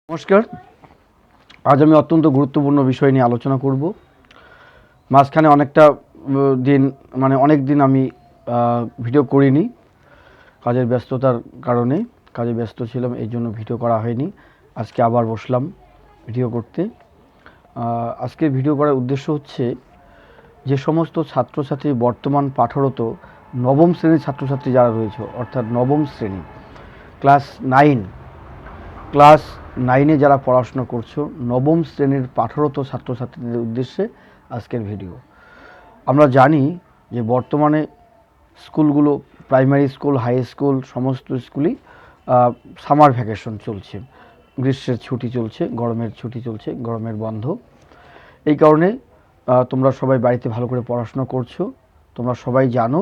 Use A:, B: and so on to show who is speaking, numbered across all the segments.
A: নমস্কার। আজ আমি অত্যন্ত গুরুত্বপূর্ণ বিষয় নিয়ে আলোচনা করব। মাঝখানে অনেক দিন আমি ভিডিও করিনি, কাজের ব্যস্ততার কারণে। কাজে ব্যস্ত ছিলাম, এই জন্য ভিডিও করা হয়নি। আজকে আবার বসলাম ভিডিও করতে। আজকে ভিডিও করার উদ্দেশ্য হচ্ছে, যে সমস্ত ছাত্রছাত্রী বর্তমান পাঠরত নবম শ্রেণীর ছাত্রছাত্রী যারা রয়েছে, অর্থাৎ নবম শ্রেণী ক্লাস নাইনে যারা পড়াশোনা করছো, নবম শ্রেণীর পাঠরত ছাত্রছাত্রীদের উদ্দেশ্যে আজকের ভিডিও। আমরা জানি যে বর্তমানে স্কুলগুলো, প্রাইমারি স্কুল, হাই স্কুল, সমস্ত স্কুলই সামার ভ্যাকেশন চলছে, গ্রীষ্মের ছুটি চলছে, গরমের ছুটি চলছে, গরমের বন্ধ। এই কারণে তোমরা সবাই বাড়িতে ভালো করে পড়াশোনা করছো। তোমরা সবাই জানো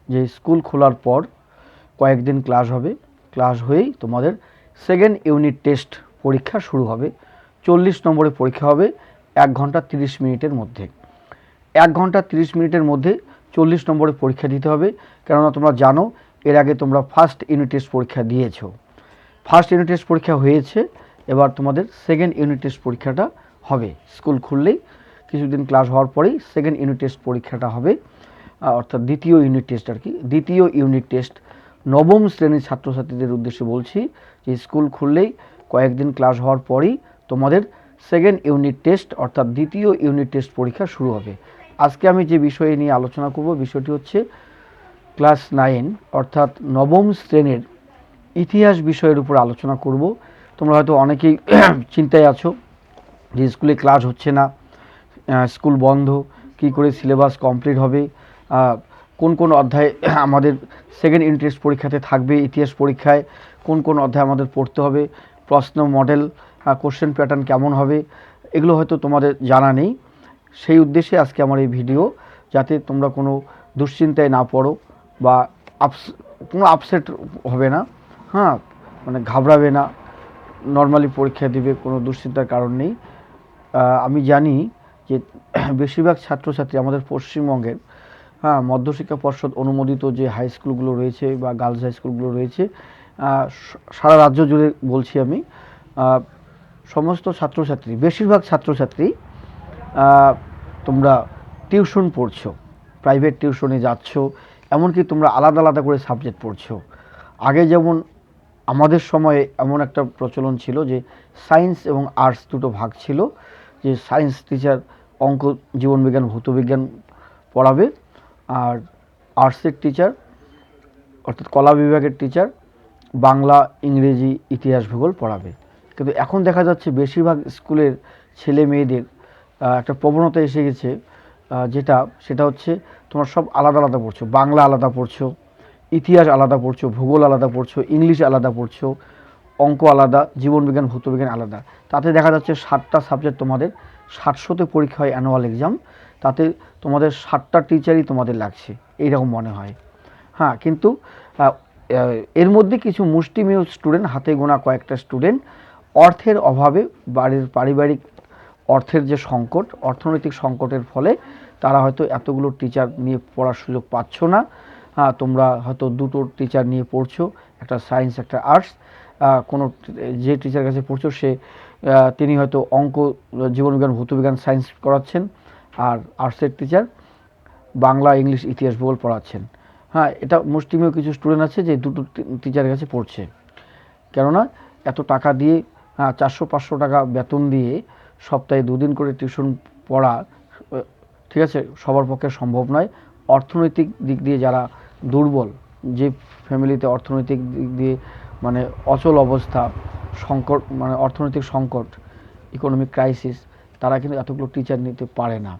A: যে স্কুল খোলার পর কয়েকদিন ক্লাস হবে, ক্লাস হয়েই তোমাদের সেকেন্ড ইউনিট টেস্ট পরীক্ষা শুরু হবে। 40 নম্বরের পরীক্ষা হবে 1 ঘন্টা 30 মিনিটের মধ্যে। 1 ঘন্টা 30 মিনিটের মধ্যে 40 নম্বরের পরীক্ষা দিতে হবে। কেননা তোমরা জানো এর আগে তোমরা ফার্স্ট ইউনিট টেস্ট পরীক্ষা দিয়েছো, ফার্স্ট ইউনিট টেস্ট পরীক্ষা হয়েছে, এবার তোমাদের সেকেন্ড ইউনিট টেস্ট পরীক্ষাটা হবে। স্কুল খুললেই কিছুদিন ক্লাস হওয়ার পরেই সেকেন্ড ইউনিট টেস্ট পরীক্ষাটা হবে, অর্থাৎ দ্বিতীয় ইউনিট টেস্ট আর কি। দ্বিতীয় ইউনিট টেস্ট নবম শ্রেণীর ছাত্রছাত্রীদের উদ্দেশ্যে বলছি যে স্কুল খুললেই কয়েকদিন ক্লাস হওয়ার পরেই তোমাদের সেকেন্ড ইউনিট টেস্ট অর্থাৎ দ্বিতীয় ইউনিট টেস্ট পরীক্ষা শুরু হবে। আজকে আমি যে বিষয় নিয়ে আলোচনা করব, বিষয়টি হচ্ছে ক্লাস 9 অর্থাৎ নবম শ্রেণীর ইতিহাস বিষয়ের উপর আলোচনা করব। তোমরা হয়তো অনেকেই চিন্তায় আছো যে স্কুলে ক্লাস হচ্ছে না, স্কুল বন্ধ, কি করে সিলেবাস কমপ্লিট হবে, কোন কোন অধ্যায় আমাদের সেকেন্ড ইউনিট টেস্ট পরীক্ষাতে থাকবে, ইতিহাস পরীক্ষায় কোন কোন অধ্যায় আমাদের পড়তে হবে, প্রশ্ন মডেল, কোশ্চেন প্যাটার্ন কেমন হবে, এগুলো হয়তো তোমাদের জানা নেই। সেই উদ্দেশ্যে আজকে আমার এই ভিডিও, যাতে তোমরা কোনো দুশ্চিন্তায় না পড়ো বা কোনো আপসেট হবে না, মানে ঘাবড়াবে না, নর্মালি পরীক্ষা দিবে, কোনো দুশ্চিন্তার কারণ নেই। আমি জানি যে বেশিরভাগ ছাত্রছাত্রী আমাদের পশ্চিমবঙ্গের মধ্যশিক্ষা পর্ষদ অনুমোদিত যে হাই স্কুলগুলো রয়েছে বা গার্লস হাই স্কুলগুলো রয়েছে, সারা রাজ্য জুড়ে বলছি আমি, সমস্ত ছাত্রছাত্রী, বেশিরভাগ ছাত্রছাত্রী তোমরা টিউশন পড়ছো, প্রাইভেট টিউশনে যাচ্ছ, এমনকি তোমরা আলাদা আলাদা করে সাবজেক্ট পড়ছো। আগে যেমন আমাদের সময়ে এমন একটা প্রচলন ছিল যে সায়েন্স এবং আর্টস দুটো ভাগ ছিল, যে সায়েন্স টিচার অঙ্ক, জীবনবিজ্ঞান, ভৌতবিজ্ঞান পড়াবে, আর আর্টসের টিচার অর্থাৎ কলা বিভাগের টিচার বাংলা, ইংরেজি, ইতিহাস, ভূগোল পড়াবে। কিন্তু এখন দেখা যাচ্ছে বেশিরভাগ স্কুলের ছেলে মেয়েদের একটা প্রবণতা এসে গেছে, সেটা হচ্ছে তোমরা সব আলাদা আলাদা পড়ছো, বাংলা আলাদা পড়ছো, ইতিহাস আলাদা পড়ছো, ভূগোল আলাদা পড়ছো, ইংলিশ আলাদা পড়ছো, অঙ্ক আলাদা, জীবনবিজ্ঞান, ভৌতবিজ্ঞান আলাদা। তাতে দেখা যাচ্ছে 60টা সাবজেক্ট তোমাদের, 700তে পরীক্ষা হয় অ্যানুয়াল এক্সাম, তাতে তোমাদের 60টা টিচারই তোমাদের লাগছে, এইরকম মনে হয়। কিন্তু এর মধ্যে কিছু মুষ্টিমেয় স্টুডেন্ট, হাতে গোনা কয়েকটা স্টুডেন্ট, অর্থের অভাবে, বাড়ির পারিবারিক অর্থের যে সংকট, অর্থনৈতিক সংকটের ফলে তারা হয়তো এতগুলো টিচার নিয়ে পড়ার সুযোগ পাচ্ছ না। তোমরা হয়তো দুটো টিচার নিয়ে পড়ছো, একটা সায়েন্স, একটা আর্টস। কোনো যে টিচার কাছে পড়ছো তিনি হয়তো অঙ্ক, জীবনবিজ্ঞান, ভৌতবিজ্ঞান, সায়েন্স করাচ্ছেন, আর আর্টসের টিচার বাংলা, ইংলিশ, ইতিহাস, ভূগোল পড়াচ্ছেন। এটা মুষ্টিমেয় কিছু স্টুডেন্ট আছে যে দুটো টিচারের কাছে পড়ছে। কেননা এত টাকা দিয়ে, 400-500 টাকা বেতন দিয়ে সপ্তাহে 2 দিন করে টিউশন পড়া, ঠিক আছে, সবার পক্ষে সম্ভব নয়। অর্থনৈতিক দিক দিয়ে যারা দুর্বল, যে ফ্যামিলিতে অর্থনৈতিক দিক দিয়ে মানে অচল অবস্থা, সংকট, মানে অর্থনৈতিক সংকট, ইকোনমিক ক্রাইসিস, তারা কিন্তু এতগুলো টিচার নিতে পারে না,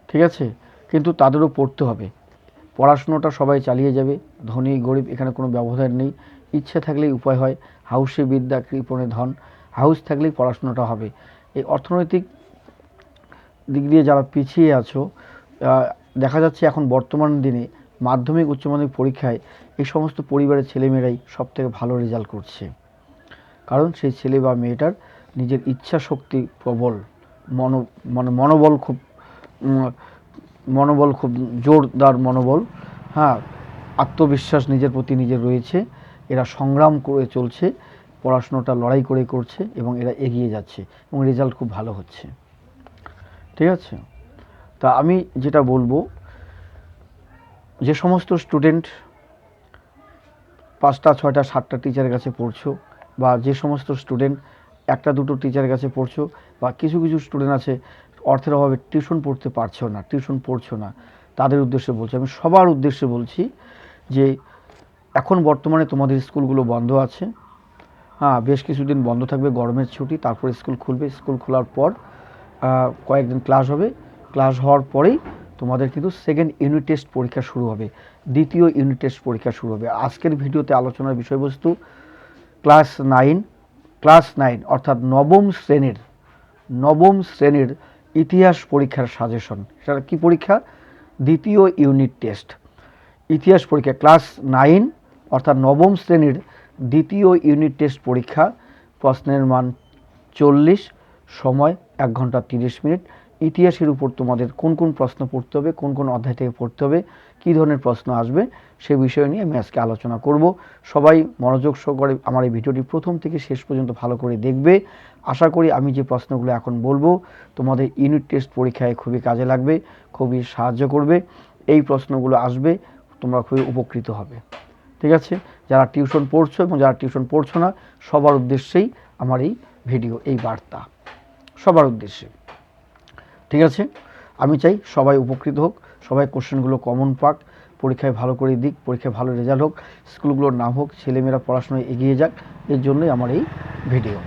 A: ঠিক আছে। কিন্তু তাদেরও পড়তে হবে। পড়াশুনোটা সবাই চালিয়ে যাবে, ধনী গরিব এখানে কোনো ব্যবধান নেই। ইচ্ছে থাকলেই উপায় হয়, হাউসে বিদ্যা কৃপণে ধন, হাউস থাকলেই পড়াশুনোটা হবে। এই অর্থনৈতিক দিক দিয়ে যারা পিছিয়ে আছো, দেখা যাচ্ছে এখন বর্তমান দিনে মাধ্যমিক, উচ্চ মাধ্যমিক পরীক্ষায় এই সমস্ত পরিবারের ছেলেমেয়েরাই সবথেকে ভালো রেজাল্ট করছে। কারণ সেই ছেলে বা মেয়েটার নিজের ইচ্ছা শক্তি প্রবল, মনোবল খুব জোরদার মনোবল, আত্মবিশ্বাস নিজের প্রতি নিজের রয়েছে, এরা সংগ্রাম করে চলছে, পড়াশোনাটা লড়াই করে করছে এবং এরা এগিয়ে যাচ্ছে এবং রেজাল্ট খুব ভালো হচ্ছে। ঠিক আছে, তা আমি যেটা বলবো, যে সমস্ত স্টুডেন্ট 5টা 6টা 7টা টিচারের কাছে পড়ছো, বা যে সমস্ত স্টুডেন্ট 1টা 2টো টিচারের কাছে পড়ছো, বা কিছু কিছু স্টুডেন্ট আছে অর্থের অভাবে টিউশন পড়তে পারছো না, টিউশন পড়ছো না, তাদের উদ্দেশ্যে বলছি, আমি সবার উদ্দেশ্যে বলছি যে এখন বর্তমানে তোমাদের স্কুলগুলো বন্ধ আছে। হ্যাঁ, বেশ কিছুদিন বন্ধ থাকবে, গরমের ছুটি, তারপর স্কুল খুলবে। স্কুল খোলার পর কয়েকদিন ক্লাস হবে। ক্লাস হওয়ার পরেই তোমাদের কিন্তু সেকেন্ড ইউনিট টেস্ট পরীক্ষা শুরু হবে, দ্বিতীয় ইউনিট টেস্ট পরীক্ষা শুরু হবে। আজকের ভিডিওতে আলোচনার বিষয়বস্তু ক্লাস নাইন অর্থাৎ নবম শ্রেণীর ইতিহাস পরীক্ষার সাজেশন। সেটা কি পরীক্ষা? দ্বিতীয় ইউনিট টেস্ট ইতিহাস পরীক্ষা। ক্লাস 9 অর্থাৎ নবম শ্রেণীর দ্বিতীয় ইউনিট টেস্ট পরীক্ষা। প্রশ্নের মান 40, সময় 1 ঘন্টা 30 মিনিট। ইতিহাসের উপর তোমাদের কোন কোন প্রশ্ন পড়তে হবে, কোন কোন অধ্যায় থেকে পড়তে হবে, কী ধরনের প্রশ্ন আসবে, সে বিষয় নিয়ে আমি আজকে আলোচনা করব। সবাই মনোযোগ সহকারে আমার এই ভিডিওটি প্রথম থেকে শেষ পর্যন্ত ভালো করে দেখবে। আশা করি আমি যে প্রশ্নগুলো এখন বলবো তোমাদের ইউনিট টেস্ট পরীক্ষায় খুবই কাজে লাগবে, খুবই সাহায্য করবে। এই প্রশ্নগুলো আসবে, তোমরা খুবই উপকৃত হবে। ঠিক আছে, যারা টিউশন পড়ছো এবং যারা টিউশন পড়ছো না, সবার উদ্দেশ্যেই আমার এই ভিডিও, এই বার্তা সবার উদ্দেশ্যে। ঠিক আছে, আমি চাই সবাই উপকৃত হোক, সবাই কোশ্চেনগুলো কমন পাক, পরীক্ষায় ভালো করে দিক, পরীক্ষায় ভালো রেজাল্ট হোক, স্কুলগুলোর নাম হোক, ছেলেমেয়েরা পড়াশোনায় এগিয়ে যাক, এর জন্যই আমার এই ভিডিও।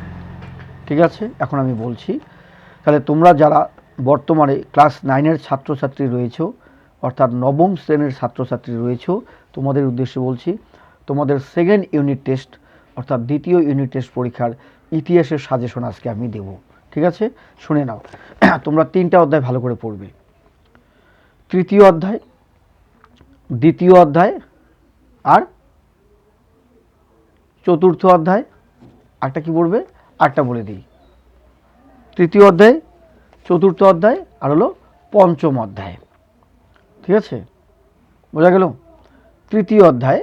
A: ঠিক আছে, এখন আমি বলছি, তাহলে তোমরা যারা বর্তমানে ক্লাস 9-এর ছাত্রছাত্রী রয়েছো, অর্থাৎ নবম শ্রেণীর ছাত্রছাত্রী রয়েছো, তোমাদের উদ্দেশ্যে বলছি, তোমাদের সেকেন্ড ইউনিট টেস্ট অর্থাৎ দ্বিতীয় ইউনিট টেস্ট পরীক্ষার ইতিহাসের সাজেশন আজকে আমি দেব। ঠিক আছে, শুনে নাও। তোমরা 3টা অধ্যায় ভালো করে পড়বে। তৃতীয় অধ্যায়, দ্বিতীয় অধ্যায় আর চতুর্থ অধ্যায়। একটা কি পড়বে? আটটা বলে দিই। তৃতীয় অধ্যায়, চতুর্থ অধ্যায় আর হলো পঞ্চম অধ্যায়। ঠিক আছে, বোঝা গেল? তৃতীয় অধ্যায়,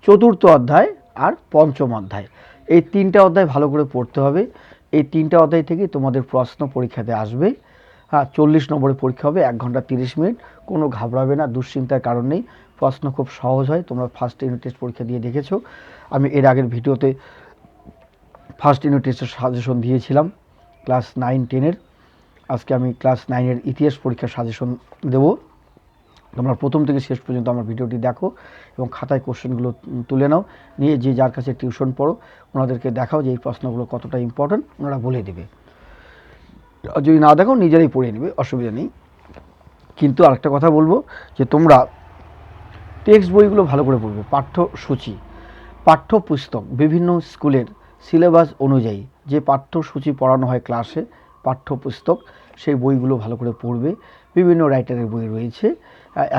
A: চতুর্থ অধ্যায় আর পঞ্চম অধ্যায়, এই 3টা অধ্যায় ভালো করে পড়তে হবে। এই 3টা অধ্যায় থেকে তোমাদের প্রশ্ন পরীক্ষাতে আসবে। হ্যাঁ, 40 নম্বরের পরীক্ষা হবে, 1 ঘন্টা 30 মিনিট। কোনো ঘাবড়াবে না, দুশ্চিন্তার কারণ নেই, প্রশ্ন খুব সহজ হয়। তোমরা ফার্স্ট ইউনিট টেস্ট পরীক্ষা দিয়ে দেখেছো, আমি এর আগের ভিডিওতে ফার্স্ট ইউনিট টেস্টের সাজেশন দিয়েছিলাম ক্লাস 9-10-এর। আজকে আমি ক্লাস 9-এর ইতিহাস পরীক্ষার সাজেশন দেবো। তোমরা প্রথম থেকে শেষ পর্যন্ত আমার ভিডিওটি দেখো এবং খাতায় কোশ্চেনগুলো তুলে নাও, নিয়ে যে যার কাছে টিউশন পড়ো ওনাদেরকে দেখাও যে এই প্রশ্নগুলো কতটা ইম্পর্ট্যান্ট, ওনারা বলে দেবে। যদি না দেখো নিজেরাই পড়ে নেবে, অসুবিধা নেই। কিন্তু আরেকটা কথা বলবো, যে তোমরা টেক্সট বইগুলো ভালো করে পড়বে। পাঠ্যসূচি, পাঠ্যপুস্তক, বিভিন্ন স্কুলের সিলেবাস অনুযায়ী যে পাঠ্যসূচি পড়ানো হয় ক্লাসে, পাঠ্যপুস্তক, সেই বইগুলো ভালো করে পড়বে। বিভিন্ন রাইটারের বই রয়েছে,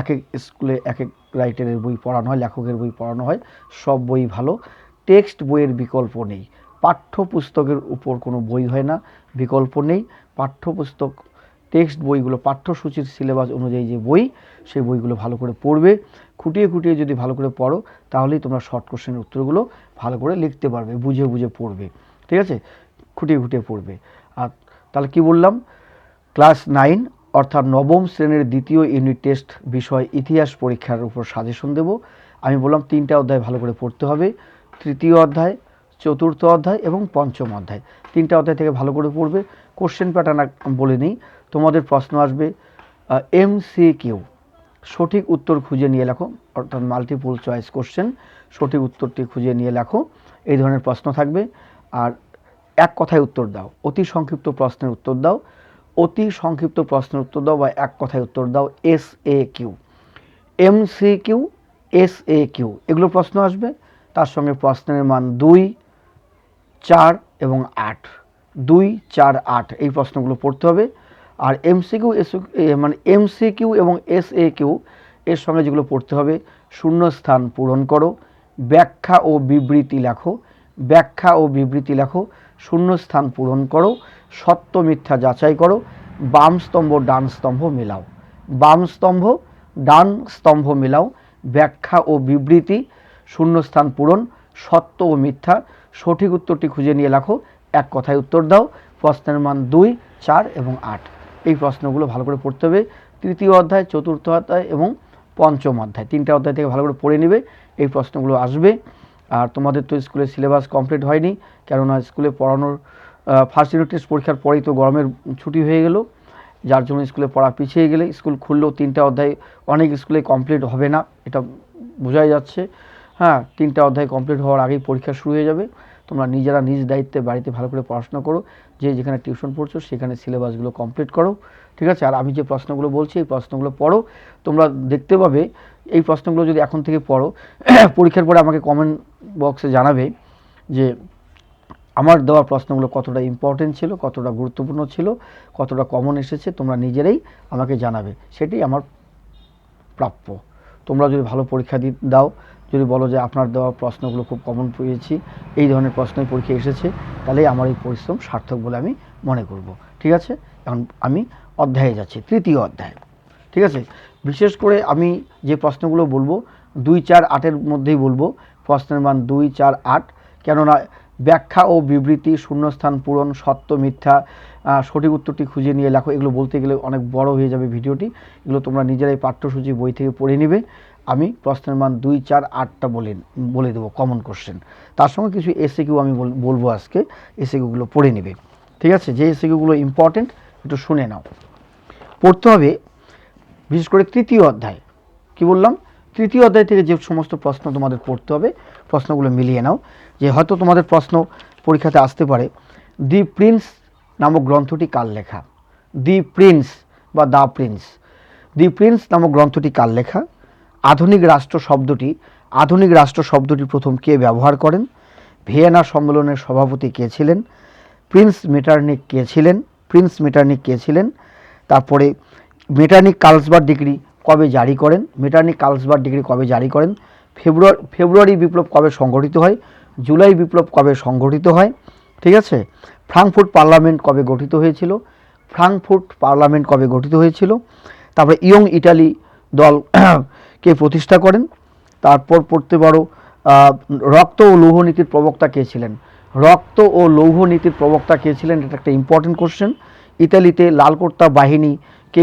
A: এক এক স্কুলে এক এক রাইটারের বই পড়ানো হয়, লেখকের বই পড়ানো হয়, সব বই ভালো। টেক্সট বইয়ের বিকল্প নেই, পাঠ্যপুস্তকের উপর কোনো বই হয় না, বিকল্প নেই। পাঠ্যপুস্তক, টেক্সট বইগুলো, পাঠ্যসূচির সিলেবাস অনুযায়ী যে বই, সেই বইগুলো ভালো করে পড়বে। খুঁটিয়ে খুঁটিয়ে যদি ভালো করে পড়ো, তাহলেই তোমরা শর্ট কোশ্চেনের উত্তরগুলো ভালো করে লিখতে পারবে, বুঝে বুঝে পড়বে। ঠিক আছে, খুঁটিয়ে খুঁটিয়ে পড়বে। আর তাহলে কি বললাম, ক্লাস 9 অর্থাৎ নবম শ্রেণীর দ্বিতীয় ইউনিট টেস্ট বিষয় ইতিহাস পরীক্ষার উপর সাজেশন দেব। আমি বললাম 3টা অধ্যায় ভালো করে পড়তে হবে, তৃতীয় অধ্যায়, চতুর্থ অধ্যায় এবং পঞ্চম অধ্যায়। 3টা অধ্যায় থেকে ভালো করে পড়বে। কোশ্চেন প্যাটার্ন বলে নিই, তোমাদের প্রশ্ন আসবে MCQ, সঠিক উত্তর খুঁজে নিয়ে লেখো, অর্থাৎ মাল্টিপল চয়েস কোশ্চেন, সঠিক উত্তরটি খুঁজে নিয়ে লেখো, এই ধরনের প্রশ্ন থাকবে। আর এক কথায় উত্তর দাও, অতি সংক্ষিপ্ত প্রশ্নের উত্তর দাও, অতি সংক্ষিপ্ত প্রশ্নের উত্তর দাও বা এক কথায় উত্তর দাও, SAQ। MCQ, SAQ এগুলো প্রশ্ন আসবে। তার সঙ্গে প্রশ্নের মান 2, 4 এবং 8, 2, 4, 8 এই প্রশ্নগুলো পড়তে হবে। আর MCQ এবং SAQ এর সঙ্গে যেগুলো পড়তে হবে, শূন্যস্থান পূরণ করো, ব্যাখ্যা ও বিবৃতি লেখো, ব্যাখ্যা ও বিবৃতি লেখো, শূন্যস্থান পূরণ করো, সত্য মিথ্যা যাচাই করো, বাম স্তম্ভ ডান স্তম্ভ মেলাও, বাম স্তম্ভ ডান স্তম্ভ মেলাও, ব্যাখ্যা ও বিবৃতি, শূন্যস্থান পূরণ, সত্য ও মিথ্যা, সঠিক উত্তরটি খুঁজে নিয়ে লেখো, এক কথায় উত্তর দাও। প্রশ্নের মান 2, 4 এবং 8। এই প্রশ্নগুলো ভালো করে পড়তে হবে। তৃতীয় অধ্যায়, চতুর্থ অধ্যায় এবং পঞ্চম অধ্যায়, 3টা অধ্যায় থেকে ভালো করে পড়ে নেবে, এই প্রশ্নগুলো আসবে। আর তোমাদের তো স্কুলের সিলেবাস কমপ্লিট হয়নি, কেননা স্কুলে পড়ানোর ফার্স্ট ইউনিট টেস্ট পরীক্ষার পরেই তো গরমের ছুটি হয়ে গেল, যার জন্য স্কুলে পড়া পিছিয়ে গেলে স্কুল খুললেও 3টা অধ্যায় অনেক স্কুলে কমপ্লিট হবে না, এটা বোঝাই যাচ্ছে। হ্যাঁ, 3টা অধ্যায় কমপ্লিট হওয়ার আগেই পরীক্ষা শুরু হয়ে যাবে। তোমরা নিজেরা নিজ দায়িত্বে বাড়িতে ভালো করে পড়াশোনা করো, যে যেখানে টিউশন পড়ছো সেখানে সিলেবাসগুলো কমপ্লিট করো, ঠিক আছে। আর আমি যে প্রশ্নগুলো বলছি এই প্রশ্নগুলো পড়ো, তোমরা দেখতে পাবে এই প্রশ্নগুলো যদি এখন থেকে পড়ো, পরীক্ষার পরে আমাকে কমেন্ট বক্সে জানাবে যে আমার দেওয়া প্রশ্নগুলো কতটা ইম্পর্টেন্ট ছিল, কতটা গুরুত্বপূর্ণ ছিল, কতটা কমন এসেছে, তোমরা নিজেরাই আমাকে জানাবে, সেটাই আমার প্রাপ্য। তোমরা যদি ভালো পরীক্ষা দাও, যদি বলো যে আপনার দেওয়া প্রশ্নগুলো খুব কমন পেয়েছি, এই ধরনের প্রশ্নই পরীক্ষা এসেছে, তাহলেই আমার এই পরিশ্রম সার্থক বলে আমি মনে করব, ঠিক আছে। এখন আমি অধ্যায়ে যাচ্ছি, তৃতীয় অধ্যায়, ঠিক আছে। বিশেষ করে আমি যে প্রশ্নগুলো বলবো 2, 4, 8-এর মধ্যেই বলবো। প্রশ্নের মান 2, 4, 8, কেননা ব্যাখ্যা ও বিবৃতি, শূন্যস্থান পূরণ, সত্য মিথ্যা, সঠিক উত্তরটি খুঁজে নিয়ে লেখো, এগুলো বলতে গেলে অনেক বড় হয়ে যাবে ভিডিওটি, এগুলো তোমরা নিজেরাই পাঠ্যসূচি বই থেকে পড়ে নেবে। আমি প্রশ্নের মান 2, 4, 8টা বলে দেবো কমন কোশ্চেন, তার সঙ্গে কিছু এসএকিউ আমি বলবো আজকে, এসএকিউগুলো পড়ে নেবে, ঠিক আছে। যে এসএকিউগুলো ইম্পর্টেন্ট একটু শুনে নাও। পড়তে হবে বিশেষ করে তৃতীয় অধ্যায়, কি বললাম, তৃতীয় অধ্যায় থেকে যে সমস্ত প্রশ্ন তোমাদের পড়তে হবে, প্রশ্নগুলো মিলিয়ে নাও। যে হয়তো তোমাদের প্রশ্ন পরীক্ষাতে আসতে পারে, দি প্রিন্স নামক গ্রন্থটি কার লেখা? দি প্রিন্স বা দ্য প্রিন্স, দি প্রিন্স নামক গ্রন্থটি কার লেখা? আধুনিক রাষ্ট্র শব্দটি প্রথম কে ব্যবহার করেন? ভিয়েনা সম্মেলনের সভাপতি কে ছিলেন? প্রিন্স মেটারনিক কে ছিলেন? তারপরে মেটারনিক কার্লসবার্গ ডিগ্রি কবে জারি করেন? ফেব্রুয়ারি বিপ্লব কবে সংঘটিত হয়? জুলাই বিপ্লব কবে সংঘটিত হয়? ঠিক আছে। ফ্রাঙ্কফুর্ট পার্লামেন্ট কবে গঠিত হয়েছিল? তারপরে ইয়ং ইটালি দল কে প্রতিষ্ঠা করেন? তারপর পড়তে পারো রক্ত ও লৌহ নীতির প্রবক্তা কে ছিলেন? এটা একটা ইম্পর্টেন্ট কোশ্চেন। ইতালিতে লালকোর্তা বাহিনী কে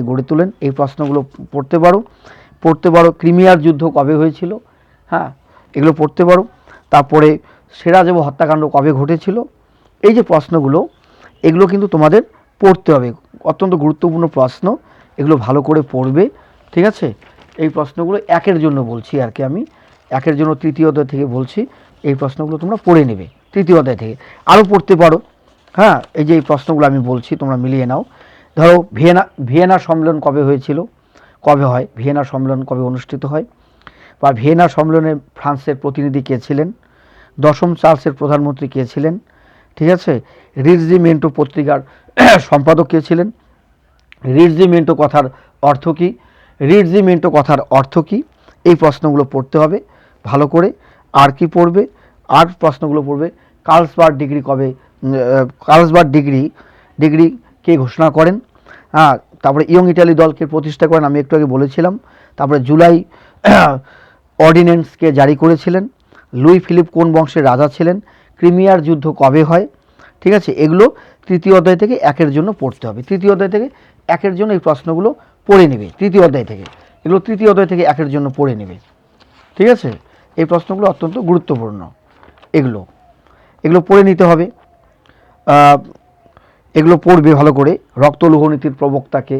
A: গড়ে তোলেন? এই প্রশ্নগুলো পড়তে পারো। ক্রিমিয়ার যুদ্ধ কবে হয়েছিল? হ্যাঁ, এগুলো পড়তে পারো। তারপরে সেরাজেভো হত্যাকাণ্ড কবে ঘটেছিল? এই যে প্রশ্নগুলো, এগুলো কিন্তু তোমাদের পড়তে হবে, অত্যন্ত গুরুত্বপূর্ণ প্রশ্ন, এগুলো ভালো করে পড়বে, ঠিক আছে। এই প্রশ্নগুলো একের জন্য বলছি আর কি, আমি একের জন্য তৃতীয় অধ্যায় থেকে বলছি, এই প্রশ্নগুলো তোমরা পড়ে নেবে তৃতীয় অধ্যায় থেকে, আরও পড়তে পারো। হ্যাঁ, এই যে এই প্রশ্নগুলো আমি বলছি তোমরা মিলিয়ে নাও। ধরো ভিয়েনা সম্মেলন কবে হয়? ভিয়েনা সম্মেলন কবে অনুষ্ঠিত হয়? বা ভিয়েনা সম্মেলনে ফ্রান্সের প্রতিনিধি কে ছিলেন? দশম চার্লসের প্রধানমন্ত্রী কে ছিলেন? ঠিক আছে। রিজজিমেন্টো পত্রিকার সম্পাদক কে ছিলেন? রিজজিমেন্টো কথার অর্থ কি? এই প্রশ্নগুলো পড়তে হবে ভালো করে। আর কি পড়বে? আর প্রশ্নগুলো পড়বে কার্লসবার্গ ডিগ্রি কে ঘোষণা করেন? হ্যাঁ, তারপরে ইয়ং ইটালি দলকে প্রতিষ্ঠা করেন, আমি একটু আগে বলেছিলাম। তারপরে জুলাই অর্ডিন্যান্স কে জারি করেছিলেন? লুই ফিলিপ কোন বংশের রাজা ছিলেন? ক্রিমিয়ার যুদ্ধ কবে হয়? ঠিক আছে, এগুলো তৃতীয় অধ্যায় থেকে একের জন্য পড়তে হবে। তৃতীয় অধ্যায় থেকে একের জন্য এই প্রশ্নগুলো পড়ে নেবে, তৃতীয় অধ্যায় থেকে একের জন্য পড়ে নেবে, ঠিক আছে। এই প্রশ্নগুলো অত্যন্ত গুরুত্বপূর্ণ, এগুলো পড়ে নিতে হবে। এগুলো পড়বে ভালো করে। রক্ত লৌহনীতির প্রবক্তাকে?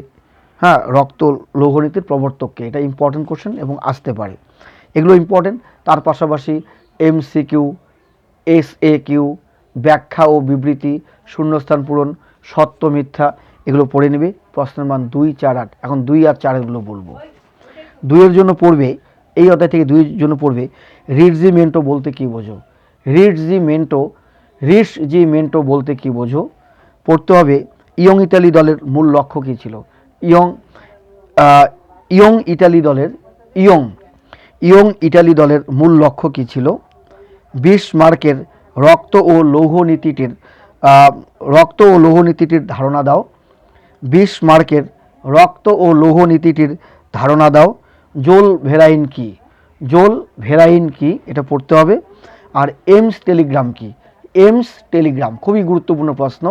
A: হ্যাঁ, রক্ত লৌহনীতির প্রবর্তককে? এটা ইম্পর্টেন্ট কোশ্চেন এবং আসতে পারে, এগুলো ইম্পর্টেন্ট। তার পাশাপাশি MCQ, SAQ, ব্যাখ্যা ও বিবৃতি, শূন্যস্থান পূরণ, সত্য মিথ্যা, এগুলো পড়ে নেবে। প্রশ্নের মান 2, 4, 8। এখন 2 আর 4 এগুলো বলবো। 2 এর জন্য পড়বে, এই অধ্যায় থেকে 2 এর জন্য পড়বে রিজজিমেন্টো বলতে কি বোঝো? রিজজিমেন্টো বলতে কি বোঝো? পড়তে হবে ইয়ং ইতালি দলের মূল লক্ষ্য কী ছিল? ইয়ং ইটালি দলের মূল লক্ষ্য কী ছিল? বিসমার্কের রক্ত ও লৌহ নীতিটির ধারণা দাও। বিসমার্কের রক্ত ও লৌহ নীতিটির ধারণা দাও। জোল ভেরাইন কি? এটা পড়তে হবে। আর এমস টেলিগ্রাম কি? এমস টেলিগ্রাম খুবই গুরুত্বপূর্ণ প্রশ্ন।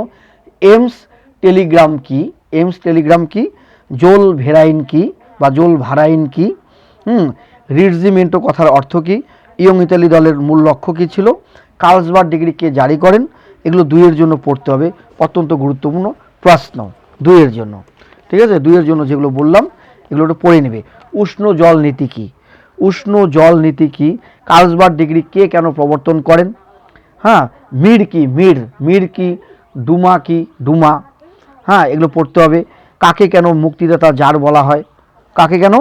A: এমস টেলিগ্রাম কি? এমস টেলিগ্রাম কি? জোল ভেরাইন কি বা জোল ভারাইন কি? রিডজিমেন্টো কথার অর্থ কি? ইয়ং ইতালি দলের মূল লক্ষ্য কী ছিল? কার্লসবার্গ ডিগ্রি কে জারি করেন? এগুলো 2-এর জন্য পড়তে হবে, অত্যন্ত গুরুত্বপূর্ণ প্রশ্ন 2-এর জন্য। ঠিক আছে, 2-এর জন্য যেগুলো বললাম এগুলো একটু পড়ে নেবে। উষ্ণ জল নীতি কি? উষ্ণ জল নীতি কি? কার্লসবার্গ ডিগ্রি কে কেন প্রবর্তন করেন? হ্যাঁ, মির কি? মির কি? ডুমা কি? ডুমা। হ্যাঁ, এগুলো পড়তে হবে। কাকে কেন মুক্তিদাতা জার বলা হয়? কাকে কেন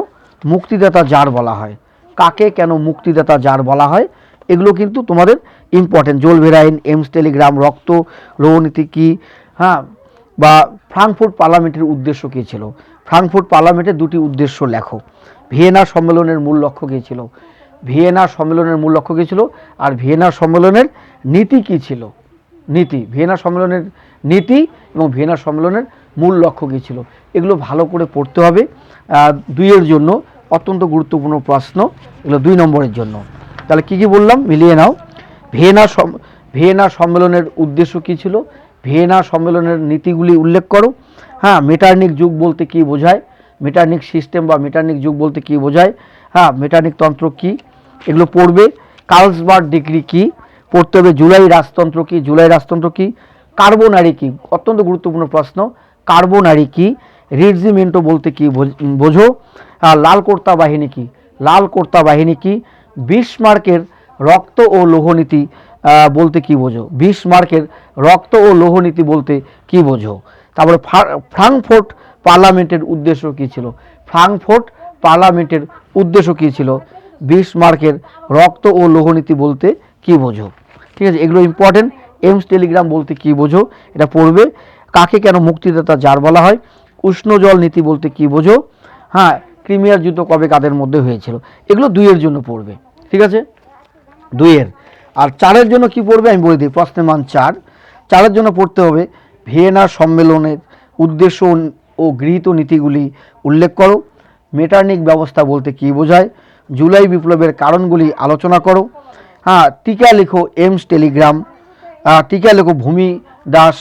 A: মুক্তিদাতা জার বলা হয়? কাকে কেন মুক্তিদাতা জার বলা হয়? এগুলো কিন্তু তোমাদের ইম্পর্টেন্ট। জোল ভেরাইন, এমস টেলিগ্রাম, রক্ত রোগনীতি কি? হ্যাঁ, বা ফ্রাঙ্কফুর্ট পার্লামেন্টের উদ্দেশ্য কী ছিল? ফ্রাঙ্কফুর্ট পার্লামেন্টের 2টি উদ্দেশ্য লেখো। ভিয়েনা সম্মেলনের মূল লক্ষ্য কী ছিল? ভিয়েনা সম্মেলনের মূল লক্ষ্য কী ছিল? আর ভিয়েনা সম্মেলনের নীতি কী ছিল? নীতি, ভিয়েনা সম্মেলনের নীতি এবং ভিয়েনা সম্মেলনের মূল লক্ষ্য কী ছিল? এগুলো ভালো করে পড়তে হবে। 2-এর জন্য অত্যন্ত গুরুত্বপূর্ণ প্রশ্ন, এগুলো 2 নম্বরের জন্য। তাহলে কি কি বললাম মিলিয়ে নাও। ভিয়েনা সম্মেলনের উদ্দেশ্য কী ছিল? ভিয়েনা সম্মেলনের নীতিগুলি উল্লেখ করো। হ্যাঁ, মেটার্নিক যুগ বলতে কী বোঝায়? মেটার্নিক সিস্টেম বা মেটার্নিক যুগ বলতে কী বোঝায়? হ্যাঁ, মেটার্নিক তন্ত্র কী? এগুলো পড়বে। কার্লসবার্গ ডিগ্রি কী? পড়তে হবে। জুলাই রাজতন্ত্র কী? জুলাই রাজতন্ত্র কী? কার্বোনারি কী? অত্যন্ত গুরুত্বপূর্ণ প্রশ্ন। কার্বোনারি কী? রিডজিমেন্টো বলতে কী বোঝো? লাল কোর্তা বাহিনী কী? লাল কোর্তা বাহিনী কী? বিসমার্কের রক্ত ও লৌহনীতি বলতে কী বোঝো? বিসমার্কের রক্ত ও লৌহনীতি বলতে কী বোঝো? তারপরে ফ্রাঙ্কফুর্ট পার্লামেন্টের উদ্দেশ্য কী ছিল? ফ্রাঙ্কফুর্ট পার্লামেন্টের উদ্দেশ্য কী ছিল? বিসমার্কের রক্ত ও লৌহনীতি বলতে কী বোঝো? ঠিক আছে, এগুলো ইম্পর্টেন্ট। এমস টেলিগ্রাম বলতে কী বোঝো? এটা পড়বে। কাকে কেন মুক্তিদাতা জার বলা হয়? উষ্ণ জল নীতি বলতে কী বোঝো? হ্যাঁ, ক্রিমিয়ার যুদ্ধ কবে কাদের মধ্যে হয়েছিল? এগুলো 2-এর জন্য পড়বে। ঠিক আছে, 2-এর। আর 4-এর জন্য কি পড়বে আমি বলে দিই। প্রশ্নের মান 4। 4-এর জন্য পড়তে হবে ভিয়েনা সম্মেলনের উদ্দেশ্য ও গৃহীত নীতিগুলি উল্লেখ করো। মেটার্নিক ব্যবস্থা বলতে কী বোঝায়? জুলাই বিপ্লবের কারণগুলি আলোচনা করো। হ্যাঁ, টিকা লেখো এমস টেলিগ্রাম। টিকা লেখো ভূমিদাস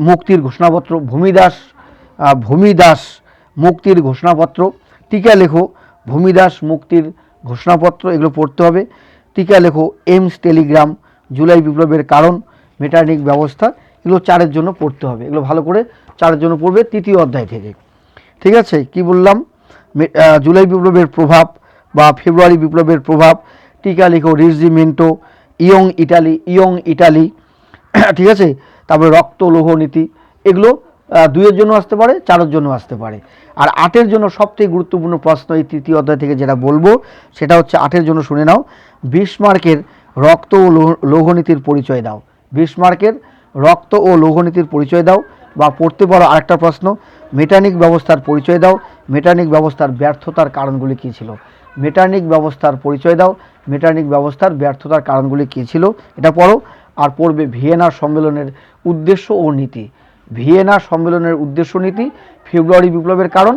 A: মুক্তির ঘোষণাপত্র। ভূমিদাস মুক্তির ঘোষণাপত্র। টিকা লেখো ভূমিদাস মুক্তির ঘোষণাপত্র, এগুলো পড়তে হবে। টিকা লেখো এমস টেলিগ্রাম, জুলাই বিপ্লবের কারণ, মেটার্নিক ব্যবস্থা, এগুলো 4-এর জন্য পড়তে হবে। এগুলো ভালো করে 4-এর জন্য পড়বে 3য় অধ্যায় থেকে। ঠিক আছে, কি বললাম? জুলাই বিপ্লবের প্রভাব বা ফেব্রুয়ারি বিপ্লবের প্রভাব। টিকা লেখো রিজিমেন্টো, ইয়ং ইটালি। ঠিক আছে, তারপরে রক্ত লৌহ নীতি। এগুলো 2-এর জন্য আসতে পারে, 4-এর জন্য আসতে পারে। আর 8-এর জন্য সবথেকে গুরুত্বপূর্ণ প্রশ্ন এই 3য় অধ্যায় থেকে যেটা বলবো সেটা হচ্ছে 8-এর জন্য শুনে নাও। বিসমার্কের রক্ত ও লৌহনীতির পরিচয় দাও। বিসমার্কের রক্ত ও লৌহনীতির পরিচয় দাও। বা পড়তে পারো আরেকটা প্রশ্ন, মেটার্নিক ব্যবস্থার পরিচয় দাও। মেটার্নিক ব্যবস্থার ব্যর্থতার কারণগুলি কী ছিল? মেটার্নিক ব্যবস্থার পরিচয় দাও। মেটার্নিক ব্যবস্থার ব্যর্থতার কারণগুলি কী ছিল, এটা পড়ো। আর পড়বে ভিয়েনা সম্মেলনের উদ্দেশ্য ও নীতি। ভিয়েনা সম্মেলনের উদ্দেশ্য নীতি, ফেব্রুয়ারি বিপ্লবের কারণ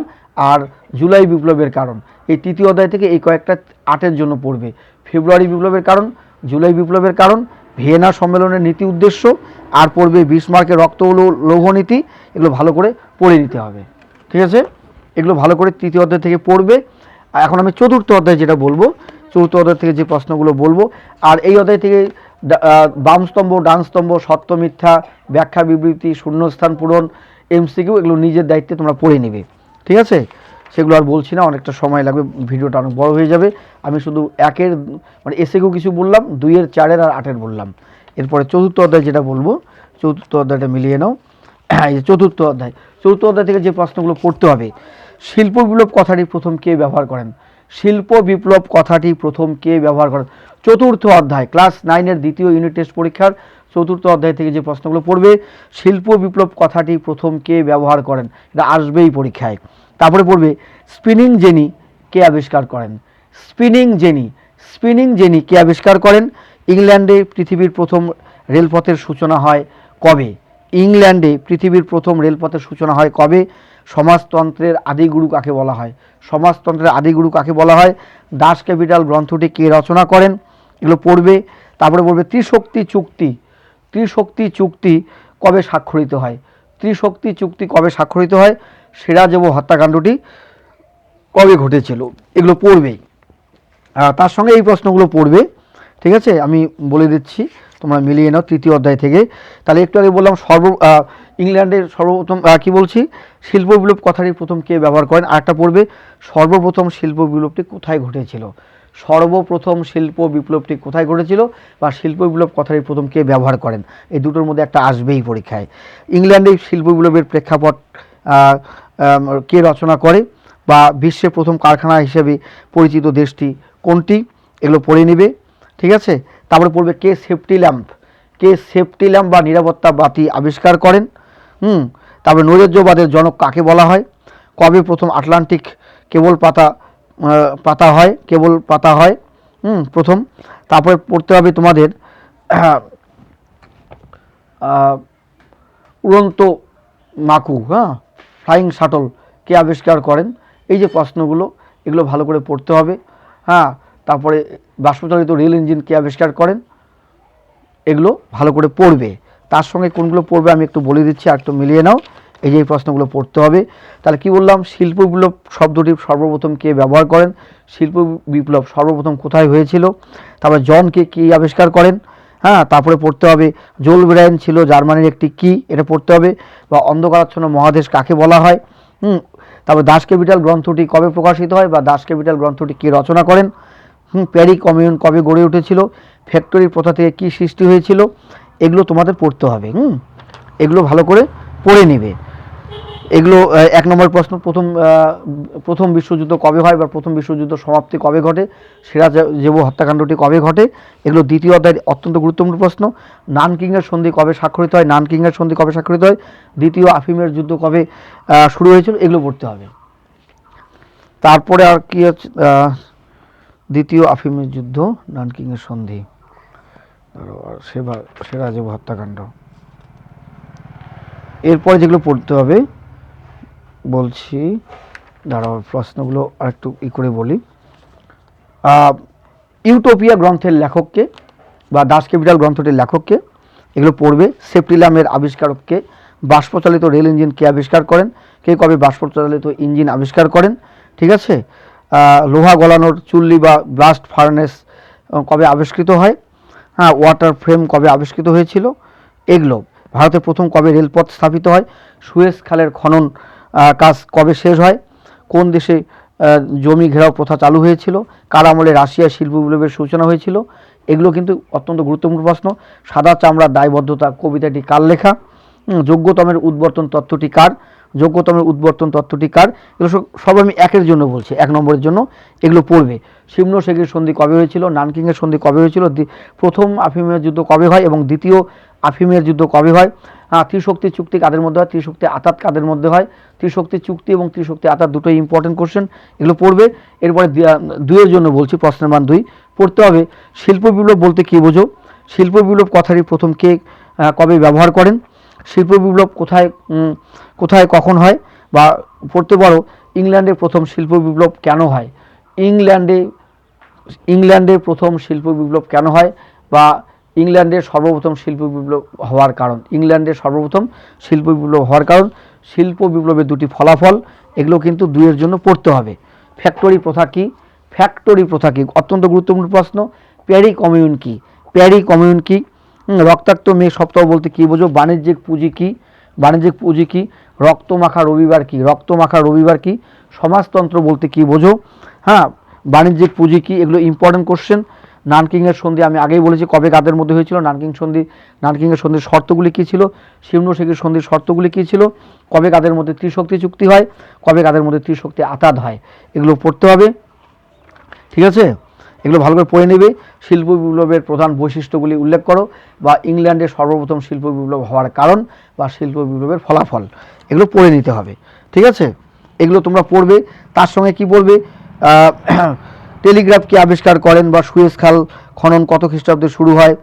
A: আর জুলাই বিপ্লবের কারণ। এই 3য় অধ্যায় থেকে এই কয়েকটা 8-এর জন্য পড়বে। ফেব্রুয়ারি বিপ্লবের কারণ, জুলাই বিপ্লবের কারণ, ভিয়েনা সম্মেলনের নীতি উদ্দেশ্য, আর পড়বে বিসমার্কের রক্ত ও লৌহ নীতি। এগুলো ভালো করে পড়ে নিতে হবে। ঠিক আছে, এগুলো ভালো করে 3য় অধ্যায় থেকে পড়বে। এখন আমি 4র্থ অধ্যায় যেটা বলবো, 4র্থ অধ্যায় থেকে যে প্রশ্নগুলো বলবো। আর এই অধ্যায় থেকে বাম স্তম্ভ, ডান স্তম্ভ, সত্য মিথ্যা, ব্যাখ্যা বিবৃতি, শূন্যস্থান পূরণ, এমসিকিউ, এগুলো নিজের দায়িত্বে তোমরা পড়ে নেবে। ঠিক আছে, সেগুলো আর বলছি না, অনেকটা সময় লাগবে, ভিডিওটা অনেক বড় হয়ে যাবে। আমি শুধু 1-এর মানে এসেকেও কিছু বললাম, 2-এর, 4-এর আর 8-এর বললাম। এরপরে 4র্থ অধ্যায় যেটা বলবো, 4র্থ অধ্যায়টা মিলিয়ে নাও। এই যে 4র্থ অধ্যায়, 4র্থ অধ্যায় থেকে যে প্রশ্নগুলো পড়তে হবে। শিল্প বিপ্লব কথাটি প্রথম কে ব্যবহার করেন? শিল্প বিপ্লব কথাটি প্রথম কে ব্যবহার করেন? 4র্থ অধ্যায়, ক্লাস 9-এর 2য় ইউনিট টেস্ট পরীক্ষার 4র্থ অধ্যায় থেকে যে প্রশ্নগুলো পড়বে, শিল্প বিপ্লব কথাটি প্রথম কে ব্যবহার করেন, এটা আসবেই পরীক্ষায়। তারপরে পড়বে স্পিনিং জেনি কে আবিষ্কার করেন? স্পিনিং জেনি কে আবিষ্কার করেন? ইংল্যান্ডে পৃথিবীর প্রথম রেলপথের সূচনা হয় কবে? ইংল্যান্ডে পৃথিবীর প্রথম রেলপথের সূচনা হয় কবে? সমাজতন্ত্রের আদিগুরু কাকে বলা হয়? সমাজতন্ত্রের আদিগুরু কাকে বলা হয়? দাস ক্যাপিটাল গ্রন্থটি কে রচনা করেন? এগুলো পড়বে। তারপরে বলবে ত্রিশক্তি চুক্তি কবে স্বাক্ষরিত হয়? ত্রিশক্তি চুক্তি কবে স্বাক্ষরিত হয়? সিরাজেভ হত্যাকাণ্ডটি কবে ঘটেছিল? এগুলো পড়বেই। তার সঙ্গে এই প্রশ্নগুলো পড়বে, ঠিক আছে? আমি বলে দিচ্ছি, তোমরা মিলিয়ে নাও তৃতীয় অধ্যায় থেকে। তাহলে একটু আগে বললাম ইংল্যান্ডের সর্বপ্রথম কি বলছি, শিল্প বিপ্লব কথাটি প্রথম কে ব্যবহার করেন। আরেকটা পড়বে, সর্বপ্রথম শিল্প বিপ্লবটি কোথায় ঘটেছিল? সর্বপ্রথম শিল্প বিপ্লবটি কোথায় ঘটেছিল বা শিল্প বিপ্লব কথাটি প্রথম কে ব্যবহার করেন? এই দুটোর মধ্যে একটা আসবেই পরীক্ষায়। ইংল্যান্ডে শিল্প বিপ্লবের প্রেক্ষাপট কে রচনা করে বা বিশ্বের প্রথম কারখানা হিসেবে পরিচিত দেশটি কোনটি? এগুলো পড়ে নেবে, ঠিক আছে? তারপরে পড়বে কে সেফটি ল্যাম্প বা নিরাপত্তা বাতি আবিষ্কার করেন। তারপরে নৈরাজ্যবাদের জনক কাকে বলা হয়? কবে প্রথম আটলান্টিক কেবল পাতা হয় প্রথম। তারপরে পড়তে হবে তোমাদের উড়ন্ত মাকু, ফ্লাইং শাটল কে আবিষ্কার করেন? এই যে প্রশ্নগুলো, এগুলো ভালো করে পড়তে হবে। তারপরে বাষ্পচালিত রেল ইঞ্জিন কে আবিষ্কার করেন? এগুলো ভালো করে পড়বে। তার সঙ্গে কোনগুলো পড়বে আমি একটু বলে দিচ্ছি, আর একটু মিলিয়ে নাও। এই যে এই প্রশ্নগুলো পড়তে হবে। তাহলে কি বললাম, শিল্প বিপ্লব শব্দটি সর্বপ্রথম কে ব্যবহার করেন? শিল্প বিপ্লব সর্বপ্রথম কোথায় হয়েছিল? তারপরে জনকে কি আবিষ্কার করেন? তারপরে পড়তে হবে জোল ব্রায়ান ছিল জার্মানির একটি কি, এটা পড়তে হবে। বা অন্ধকারাচ্ছন্ন মহাদেশ কাকে বলা হয়? তারপরে দাস ক্যাপিটাল গ্রন্থটি কবে প্রকাশিত হয় বা দাস ক্যাপিটাল গ্রন্থটি কে রচনা করেন? প্যারি কমিউন কবে গড়ে উঠেছিল? ফ্যাক্টরি প্রথা থেকে কি সৃষ্টি হয়েছিল? এগুলো তোমাদের পড়তে হবে। এগুলো ভালো করে পড়ে নেবে। এগুলো 1 নম্বর প্রশ্ন, প্রথম বিশ্বযুদ্ধ কবে হয় বা প্রথম বিশ্বযুদ্ধ সমাপ্তি কবে ঘটে? সিরাজেভ হত্যাকাণ্ডটি কবে ঘটে? এগুলো দ্বিতীয় অধ্যায়ের অত্যন্ত গুরুত্বপূর্ণ প্রশ্ন। নানকিংয়ের সন্ধি কবে স্বাক্ষরিত হয়? দ্বিতীয় আফিমের যুদ্ধ কবে শুরু হয়েছিল? এগুলো পড়তে হবে। তারপরে আর কি আছে, দ্বিতীয় আফিমের যুদ্ধ, নানকিংয়ের সন্ধি, সিরাজেভ হত্যাকাণ্ড। এরপরে যেগুলো পড়তে হবে বলছি, দাঁড়াও প্রশ্নগুলো আরেকটু করে বলি। ইউটোপিয়া গ্রন্থের লেখককে বা দাস ক্যাপিটাল গ্রন্থটির লেখককে? এগুলো পড়বে। সেফটি ল্যাম্পের আবিষ্কারককে? বাষ্পচালিত রেল ইঞ্জিন কে আবিষ্কার করেন? কে কবে বাষ্পচালিত ইঞ্জিন আবিষ্কার করেন? ঠিক আছে। লোহা গলানোর চুল্লি বা ব্লাস্ট ফার্নেস কবে আবিষ্কৃত হয়? ওয়াটার ফ্রেম কবে আবিষ্কৃত হয়েছিল? এগুলো। ভারতে প্রথম কবে রেলপথ স্থাপিত হয়? সুয়েজ খালের খনন কাজ কবে শেষ হয়? কোন দেশে জমি ঘেরাও প্রথা চালু হয়েছিল? কার আমলে রাশিয়ার শিল্প বিপ্লবের সূচনা হয়েছিল? এগুলো কিন্তু অত্যন্ত গুরুত্বপূর্ণ প্রশ্ন। সাদা চামড়ার দায়বদ্ধতা কবিতাটি কার লেখা? যোগ্যতমের উদ্বর্তন তত্ত্বটি কার? এগুলো সব আমি 1-এর জন্য বলছি, 1 নম্বরের জন্য। এগুলো পড়বে। সিমনো শেখের সন্ধি কবে হয়েছিল? নানকিংয়ের সন্ধি কবে হয়েছিল? প্রথম আফিমের যুদ্ধ কবে হয় এবং দ্বিতীয় আফিমের যুদ্ধ কবে হয়? ত্রিশক্তি চুক্তি কাদের মধ্যে হয়? ত্রিশক্তি আতাত কাদের মধ্যে হয়? ত্রিশক্তি চুক্তি এবং ত্রিশক্তি আতাত দুটোই ইম্পর্টেন্ট কোশ্চেন, এগুলো পড়বে। এরপরে 2-এর জন্য বলছি, প্রশ্নের মান 2 পড়তে হবে। শিল্প বিপ্লব বলতে কী বোঝো? শিল্প বিপ্লব কথাটি প্রথম কে কবে ব্যবহার করেন? শিল্প বিপ্লব কোথায় কখন হয়? বা পড়তে পারো ইংল্যান্ডে প্রথম শিল্প বিপ্লব কেন হয়? ইংল্যান্ডে প্রথম শিল্প বিপ্লব কেন হয়? বা ইংল্যান্ডের সর্বপ্রথম শিল্প বিপ্লব হওয়ার কারণ? শিল্প বিপ্লবের 2টি ফলাফল, এগুলো কিন্তু 2-এর জন্য পড়তে হবে। ফ্যাক্টরি প্রথা কি? অত্যন্ত গুরুত্বপূর্ণ প্রশ্ন। প্যারি কমিউন কি? রক্তাক্ত মে সপ্তাহ বলতে কী বোঝো? বাণিজ্যিক পুঁজি কি? রক্তমাখা রবিবার কি? সমাজতন্ত্র বলতে কী বোঝো? বাণিজ্যিক পুঁজি কি? এগুলো ইম্পর্টেন্ট কোশ্চেন। নানকিংয়ের সন্ধি আমি আগেই বলেছি কবে কাদের মধ্যে হয়েছিল। নানকিংয়ের সন্ধির শর্তগুলি কী ছিল? সিমনো শেখের সন্ধির শর্তগুলি কী ছিল? কবে কাদের মধ্যে ত্রিশক্তি চুক্তি হয়? কবে কাদের মধ্যে ত্রিশক্তি আতাত হয়? এগুলো পড়তে হবে, ঠিক আছে? এগুলো ভালো করে পড়ে নেবে। শিল্প বিপ্লবের প্রধান বৈশিষ্ট্যগুলি উল্লেখ করো বা ইংল্যান্ডের সর্বপ্রথম শিল্প বিপ্লব হওয়ার কারণ বা শিল্প বিপ্লবের ফলাফল, এগুলো পড়ে নিতে হবে, ঠিক আছে? এগুলো তোমরা পড়বে। তার সঙ্গে কি বলবে, টেলিগ্রাফ কে আবিষ্কার করেন বা সুয়েজ খাল খনন কত খ্রিস্টাব্দে শুরু হয়?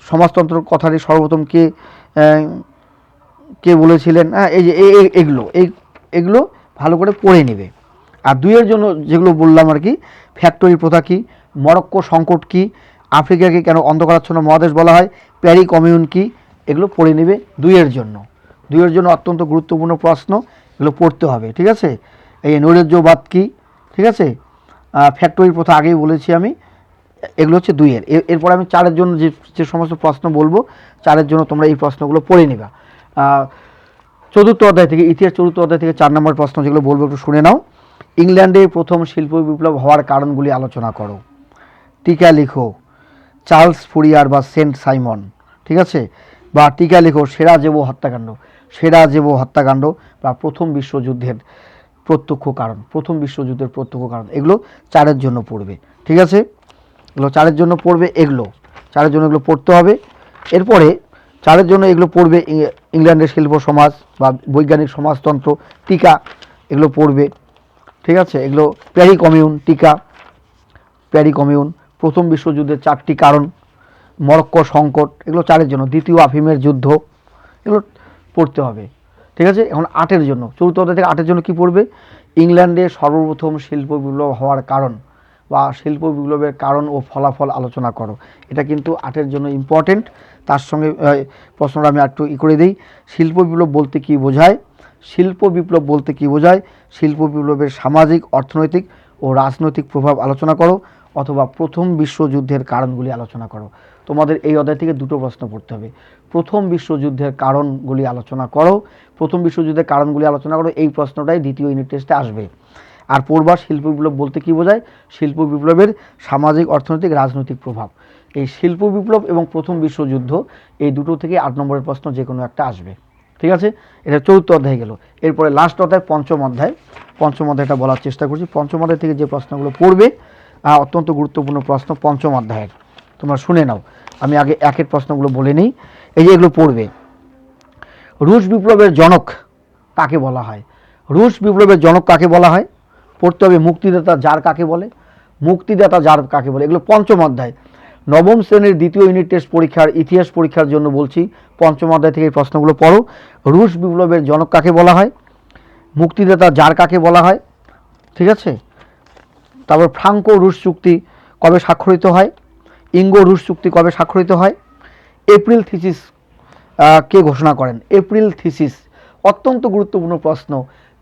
A: সমাজতন্ত্র কথাটি সর্বপ্রথম কে বলেছিলেন? এই যে এগুলো ভালো করে পড়ে নেবে। আর 2-এর জন্য যেগুলো বললাম আর কি, ফ্যাক্টরি প্রথা কি? মরক্কো সংকট কি? আফ্রিকাকে কেন অন্ধকারাচ্ছন্ন মহাদেশ বলা হয়, প্যারি কমিউন কি, এগুলো পড়ে নেবে 2-এর জন্য। 2-এর জন্য অত্যন্ত গুরুত্বপূর্ণ প্রশ্ন, এগুলো পড়তে হবে, ঠিক আছে। এই নৈরাজ্যবাদ কি, ঠিক আছে, ফ্যাক্টরি প্রথা আগেই বলেছি আমি, এগুলো হচ্ছে 2-এর। এরপর আমি 4-এর জন্য যে সমস্ত প্রশ্ন বলবো, 4-এর জন্য তোমরা এই প্রশ্নগুলো পড়ে নিবা। 4র্থ অধ্যায় থেকে, ইতিহাস 4র্থ অধ্যায় থেকে 4 নম্বর প্রশ্ন যেগুলো বলবো একটু শুনে নাও। ইংল্যান্ডে প্রথম শিল্প বিপ্লব হওয়ার কারণগুলি আলোচনা করো। টিকা লিখো চার্লস ফুরিয়ার বা সেন্ট সাইমন, ঠিক আছে, বা টিকা লিখো সেরাজেভো হত্যাকাণ্ড। সেরাজেভো হত্যাকাণ্ড বা প্রথম বিশ্বযুদ্ধের প্রত্যক্ষ কারণ, প্রথম বিশ্বযুদ্ধের প্রত্যক্ষ কারণ, এগুলো 4-এর জন্য পড়বে, ঠিক আছে। এগুলো 4-এর জন্য পড়বে, এগুলো 4-এর জন্য এগুলো পড়তে হবে। এরপরে 4-এর জন্য এগুলো পড়বে ইংল্যান্ডের শিল্প সমাজ বা বৈজ্ঞানিক সমাজতন্ত্র, টিকা, এগুলো পড়বে, ঠিক আছে। এগুলো প্যারি কমিউন, টিকা, প্যারি কমিউন, প্রথম বিশ্বযুদ্ধের 4টি কারণ, মরক্কো সংকট, এগুলো 4-এর জন্য, দ্বিতীয় আফিমের যুদ্ধ, এগুলো পড়তে হবে, ঠিক আছে। এখন 8-এর জন্য, 4র্থ অধ্যায় থেকে 8-এর জন্য কি পড়বে, ইংল্যান্ডে সর্বপ্রথম শিল্প বিপ্লব হওয়ার কারণ বা শিল্প বিপ্লবের কারণ ও ফলাফল আলোচনা করো। এটা কিন্তু 8-এর জন্য ইম্পর্টেন্ট। তার সঙ্গে প্রশ্নটা আমি একটু করে দিই, শিল্প বিপ্লব বলতে কী বোঝায়, শিল্প বিপ্লব বলতে কী বোঝায়, শিল্প বিপ্লবের সামাজিক, অর্থনৈতিক ও রাজনৈতিক প্রভাব আলোচনা করো, অথবা প্রথম বিশ্বযুদ্ধের কারণগুলি আলোচনা করো। তোমাদের এই অধ্যায় থেকে 2টো প্রশ্ন পড়তে হবে। প্রথম বিশ্বযুদ্ধের কারণগুলি আলোচনা করো, প্রথম বিশ্বযুদ্ধের কারণগুলি আলোচনা করো, এই প্রশ্নটাই দ্বিতীয় ইউনিট টেস্টে আসবে। আর পড়বা শিল্প বিপ্লব বলতে কী বোঝায়, শিল্প বিপ্লবের সামাজিক, অর্থনৈতিক, রাজনৈতিক প্রভাব। এই শিল্প বিপ্লব এবং প্রথম বিশ্বযুদ্ধ, এই দুটো থেকে 8 নম্বরের প্রশ্ন যে কোনো একটা আসবে, ঠিক আছে। এটা 4র্থ অধ্যায় গেল। এরপরে লাস্ট অধ্যায় পঞ্চম অধ্যায়, পঞ্চম অধ্যায়টা বলার চেষ্টা করছি। পঞ্চম অধ্যায় থেকে যে প্রশ্নগুলো পড়বে, অত্যন্ত গুরুত্বপূর্ণ প্রশ্ন পঞ্চম অধ্যায়ের, তোমরা শুনে নাও। আমি আগে 1-এর প্রশ্নগুলো বলে নিই, এই যে এগুলো পড়বে। রুশ বিপ্লবের জনক কাকে বলা হয়, রুশ বিপ্লবের জনক কাকে বলা হয়, পড়তে হবে। মুক্তিদাতা জার কাকে বলে, মুক্তিদাতা জার কাকে বলে, এগুলো পঞ্চম অধ্যায়। নবম শ্রেণীর দ্বিতীয় ইউনিট টেস্ট পরীক্ষার ইতিহাস পরীক্ষার জন্য বলছি, পঞ্চম অধ্যায় থেকে এই প্রশ্নগুলো পড়ো। রুশ বিপ্লবের জনক কাকে বলা হয়, মুক্তিদাতা জার কাকে বলা হয়, ঠিক আছে। তারপর ফ্রাঙ্কো রুশ চুক্তি কবে স্বাক্ষরিত হয়, ইঙ্গো রুশ চুক্তি কবে স্বাক্ষরিত হয়, এপ্রিল থিসিস কে ঘোষণা করেন, এপ্রিল থিসিস অত্যন্ত গুরুত্বপূর্ণ প্রশ্ন,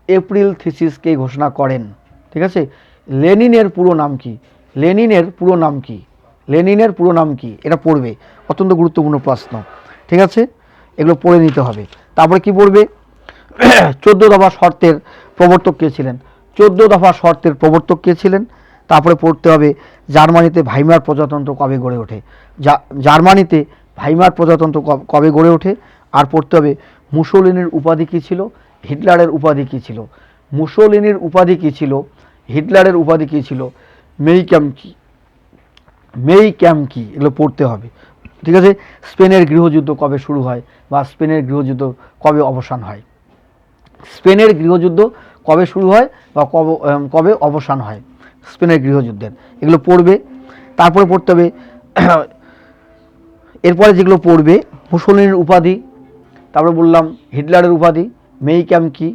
A: এপ্রিল থিসিস কে ঘোষণা করেন, ঠিক আছে। লেনিনের পুরো নাম কি, লেনিনের পুরো নাম কি, লেনিনের পুরো নাম কি, এটা পড়বে, অত্যন্ত গুরুত্বপূর্ণ প্রশ্ন, ঠিক আছে। এগুলো পড়ে নিতে হবে। তারপরে কি পড়বে, 14 দফা শর্তের প্রবর্তক কে ছিলেন, 14 দফা শর্তের প্রবর্তক কে ছিলেন। তারপরে পড়তে হবে জার্মানিতে ভাইমার প্রজাতন্ত্র কবে গড়ে ওঠে, জার্মানিতে ভাইমার প্রজাতন্ত্র কবে গড়ে ওঠে। আর পড়তে হবে মুসোলিনির উপাধি কী ছিল, হিটলারের উপাধি কী ছিল, মুসোলিনির উপাধি কী ছিল, হিটলারের উপাধি কী ছিল, মেই ক্যাম্প কি, মেই ক্যাম্প কি, এগুলো পড়তে হবে, ঠিক আছে। স্পেনের গৃহযুদ্ধ কবে শুরু হয় বা স্পেনের গৃহযুদ্ধ কবে অবসান হয়, স্পেনের গৃহযুদ্ধ কবে শুরু হয় বা কবে অবসান হয় স্পেনের গৃহযুদ্ধের, এগুলো পড়বে। তারপরে পড়তে হবে এরপরে যেগুলো পড়বে, মুসোলিনির উপাধি, তারপরে বললাম হিটলারের উপাধি, মেই ক্যাম্প কি,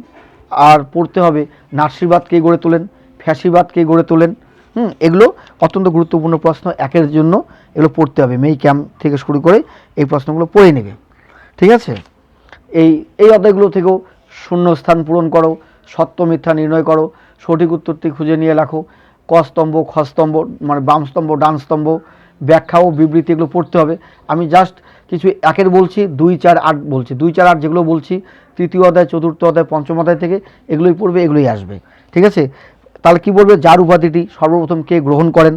A: আর পড়তে হবে নাৎসিবাদ কে গড়ে তোলেন, ফ্যাসিবাদ কে গড়ে তোলেন। এগুলো অত্যন্ত গুরুত্বপূর্ণ প্রশ্ন, 1-এর জন্য এগুলো পড়তে হবে। মেই ক্যাম্প থেকে শুরু করে এই প্রশ্নগুলো পড়ে নেবে, ঠিক আছে। এই অধ্যায়গুলো থেকেও শূন্যস্থান পূরণ করো, সত্য মিথ্যা নির্ণয় করো, সঠিক উত্তরটি খুঁজে নিয়ে লেখো, ক স্তম্ভ, খ স্তম্ভ মানে বাম স্তম্ভ, ডান স্তম্ভ, ব্যাখ্যা ও বিবৃতি, এগুলো পড়তে হবে। আমি জাস্ট কিছু 1-এর বলছি, 2, 4, 8 বলছি, 2, 4, 8 যেগুলো বলছি, 3য় অধ্যায়, 4র্থ অধ্যায়, 5ম অধ্যায় থেকে এগুলোই পড়বে, এগুলোই আসবে, ঠিক আছে। তাহলে কী বলবে, জার উপাধিটি সর্বপ্রথম কে গ্রহণ করেন,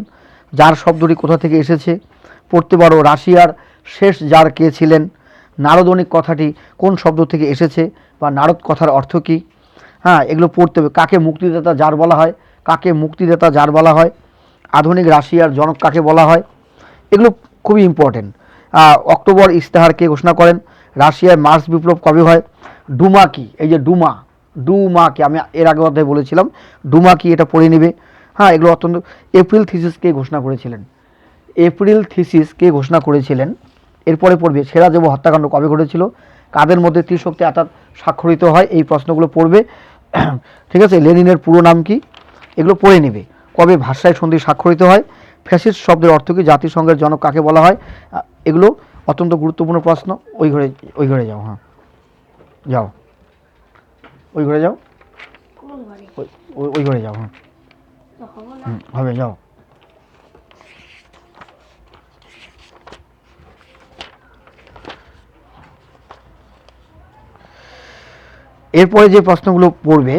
A: জার শব্দটি কোথা থেকে এসেছে, পড়তে পারো রাশিয়ার শেষ জার কে ছিলেন, নারদনিক কথাটি কোন শব্দ থেকে এসেছে বা নারদ কথার অর্থ কী, এগুলো পড়তে হবে। কাকে মুক্তিদাতা জার বলা হয়, কাকে মুক্তিদাতা জার বলা হয়, আধুনিক রাশিয়ার জনক কাকে বলা হয়, এগুলো খুবই ইম্পর্টেন্ট। অক্টোবর ইস্তেহার কে ঘোষণা করেন, রাশিয়ায় মার্চ বিপ্লব কবে হয়, ডুমা কি, এই যে ডুমা, ডুমা কি আমি এর আগে অধ্যায়ে বলেছিলাম, ডুমা কি, এটা পড়ে নেবে। এগুলো অত্যন্ত। এপ্রিল থিসিস কে ঘোষণা করেছিলেন, এপ্রিল থিসিস কে ঘোষণা করেছিলেন। এরপরে পড়বে সেরাজেভো হত্যাকাণ্ড কবে ঘটেছিল, কাদের মধ্যে ত্রিশক্তি আঘাত স্বাক্ষরিত হয়, এই প্রশ্নগুলো পড়বে, ঠিক আছে। লেনিনের পুরো নাম কি, এগুলো পড়ে নেবে। কবে ভাষায় সন্ধি স্বাক্ষরিত হয়, ফ্যাসিস্ট শব্দের অর্থ কি? জাতিসংঘের জনক কাকে বলা হয়? এগুলো অত্যন্ত গুরুত্বপূর্ণ প্রশ্ন। ওই ঘরে যাও, হ্যাঁ যাও, ওই ঘরে যাও, ওই ঘরে যাও, হ্যাঁ হবে, যাও। এরপরে যে প্রশ্নগুলো পড়বে,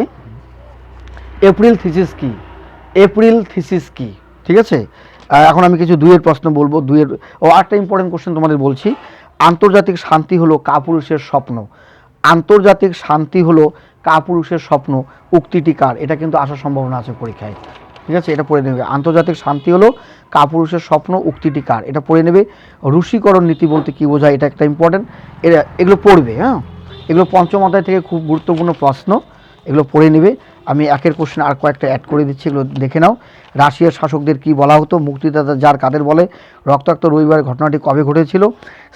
A: এপ্রিল থিসিস কি? এপ্রিল থিসিস কি? ঠিক আছে, এখন আমি কিছু দুইয়ের প্রশ্ন বলবো। আরেকটা ইম্পর্টেন্ট কোশ্চেন তোমাদের বলছি। আন্তর্জাতিক শান্তি হলো কাপুরুষের স্বপ্ন। আন্তর্জাতিক শান্তি হলো কাপুরুষের স্বপ্ন, উক্তিটি কার? এটা কিন্তু আসার সম্ভাবনা আছে পরীক্ষায়। ঠিক আছে, এটা পড়ে নেবে। আন্তর্জাতিক শান্তি হলো কাপুরুষের স্বপ্ন, উক্তিটি কার? এটা পড়ে নেবে। রুশীকরণ নীতি বলতে কি বোঝায়? এটা একটা ইম্পর্টেন্ট, এগুলো পড়বে। হ্যাঁ, এগুলো পঞ্চম অধ্যায় থেকে খুব গুরুত্বপূর্ণ প্রশ্ন, এগুলো পড়ে নেবে। আমি একের কোশ্চেন আর কয়েকটা অ্যাড করে দিচ্ছি, এগুলো দেখে নাও। রাশিয়ার শাসকদের কি বলা হতো? মুক্তিদাতা যার কাদের বলে? রক্তাক্ত রবিবারের ঘটনাটি কবে ঘটেছিল?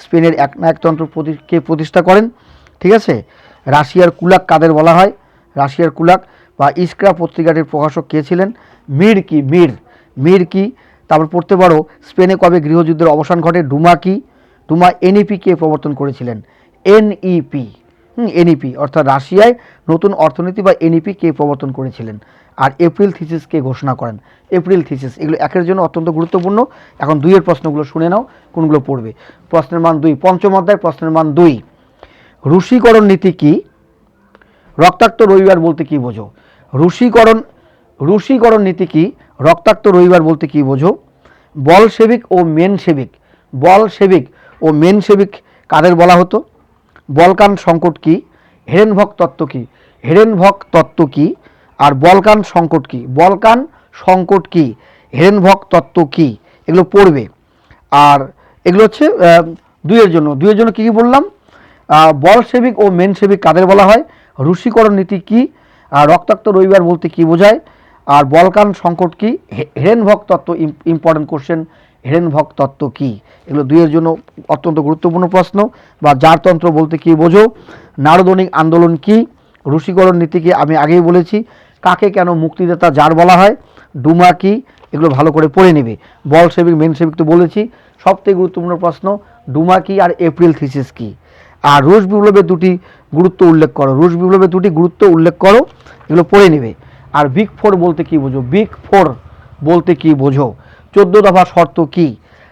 A: স্পেনের একনায়কতন্ত্র কে প্রতিষ্ঠা করেন? ঠিক আছে, রাশিয়ার কুলাক কাদের বলা হয়? রাশিয়ার কুলাক বা ইস্ক্রা পত্রিকাটির প্রকাশক কে ছিলেন? মির কি? মির কি? তারপর পড়তে পারো, স্পেনে কবে গৃহযুদ্ধের অবসান ঘটে? ডুমা কি? ডুমা এনইপি কে প্রবর্তন করেছিলেন? এনইপি। এনইপি অর্থাৎ রাশিয়ায় নতুন অর্থনীতি বা এনইপি কে প্রবর্তন করেছিলেন? আর এপ্রিল থিসিস কে ঘোষণা করেন? April thesis. এগুলো একের জন্য অত্যন্ত গুরুত্বপূর্ণ। এখন দুইয়ের প্রশ্নগুলো শুনে নাও, কোনগুলো পড়বে। প্রশ্নের মান 2, পঞ্চম অধ্যায়, প্রশ্নের মান 2। রুশীকরণ নীতি কি? রক্তাক্ত রবিবার বলতে কি বোঝো? রুশীকরণ নীতি কি? রক্তাক্ত রবিবার বলতে কি বোঝো? বলশেভিক ও মেনশেভিক, বলশেভিক ও মেনশেভিক কাদের বলা হতো? বলকান সংকট কি? হেরেনভক তত্ত্ব কি? হেরেনভক তত্ত্ব কি? আর বলকান সংকট কি? বলকান সংকট কি? হেরেনভক তত্ত্ব কি? এগুলো পড়বে। আর এগুলো হচ্ছে দুইয়ের জন্য কি কি বললাম? বলশেভিক ও মেনশেভিক কাদের বলা হয়? রুশীকরণ নীতি কি? রক্তাক্ত রবিবার বলতে কি বোঝায়? আর বলকান সংকট কি? হেরেনভক তত্ত্ব, ইম্পর্টেন্ট কোশ্চেন, হেরেনভক তত্ত্ব কি? এগুলো দুইয়ের জন্য অত্যন্ত গুরুত্বপূর্ণ প্রশ্ন। বা জারতন্ত্র বলতে কি বোঝো? নারদনিক আন্দোলন কি? রুশীকরণ নীতিকে আমি আগেই বলেছি। কাকে কেন মুক্তিদাতা জার বলা হয়? ডুমা কি? এগুলো ভালো করে পড়ে নেবে। বলশেভিক মেনশেভিক তো বলেছি। সবথেকে গুরুত্বপূর্ণ প্রশ্ন, ডুমা কি আর এপ্রিল থিসিস কি? আর রুশ বিপ্লবের দুটি গুরুত্ব উল্লেখ করো। রুশ বিপ্লবের দুটি গুরুত্ব উল্লেখ করো, এগুলো পড়ে নেবে। আর বিগ ফোর বলতে কি বোঝো? বিগ ফোর বলতে কি বোঝো? 14 দফা শর্ত কি?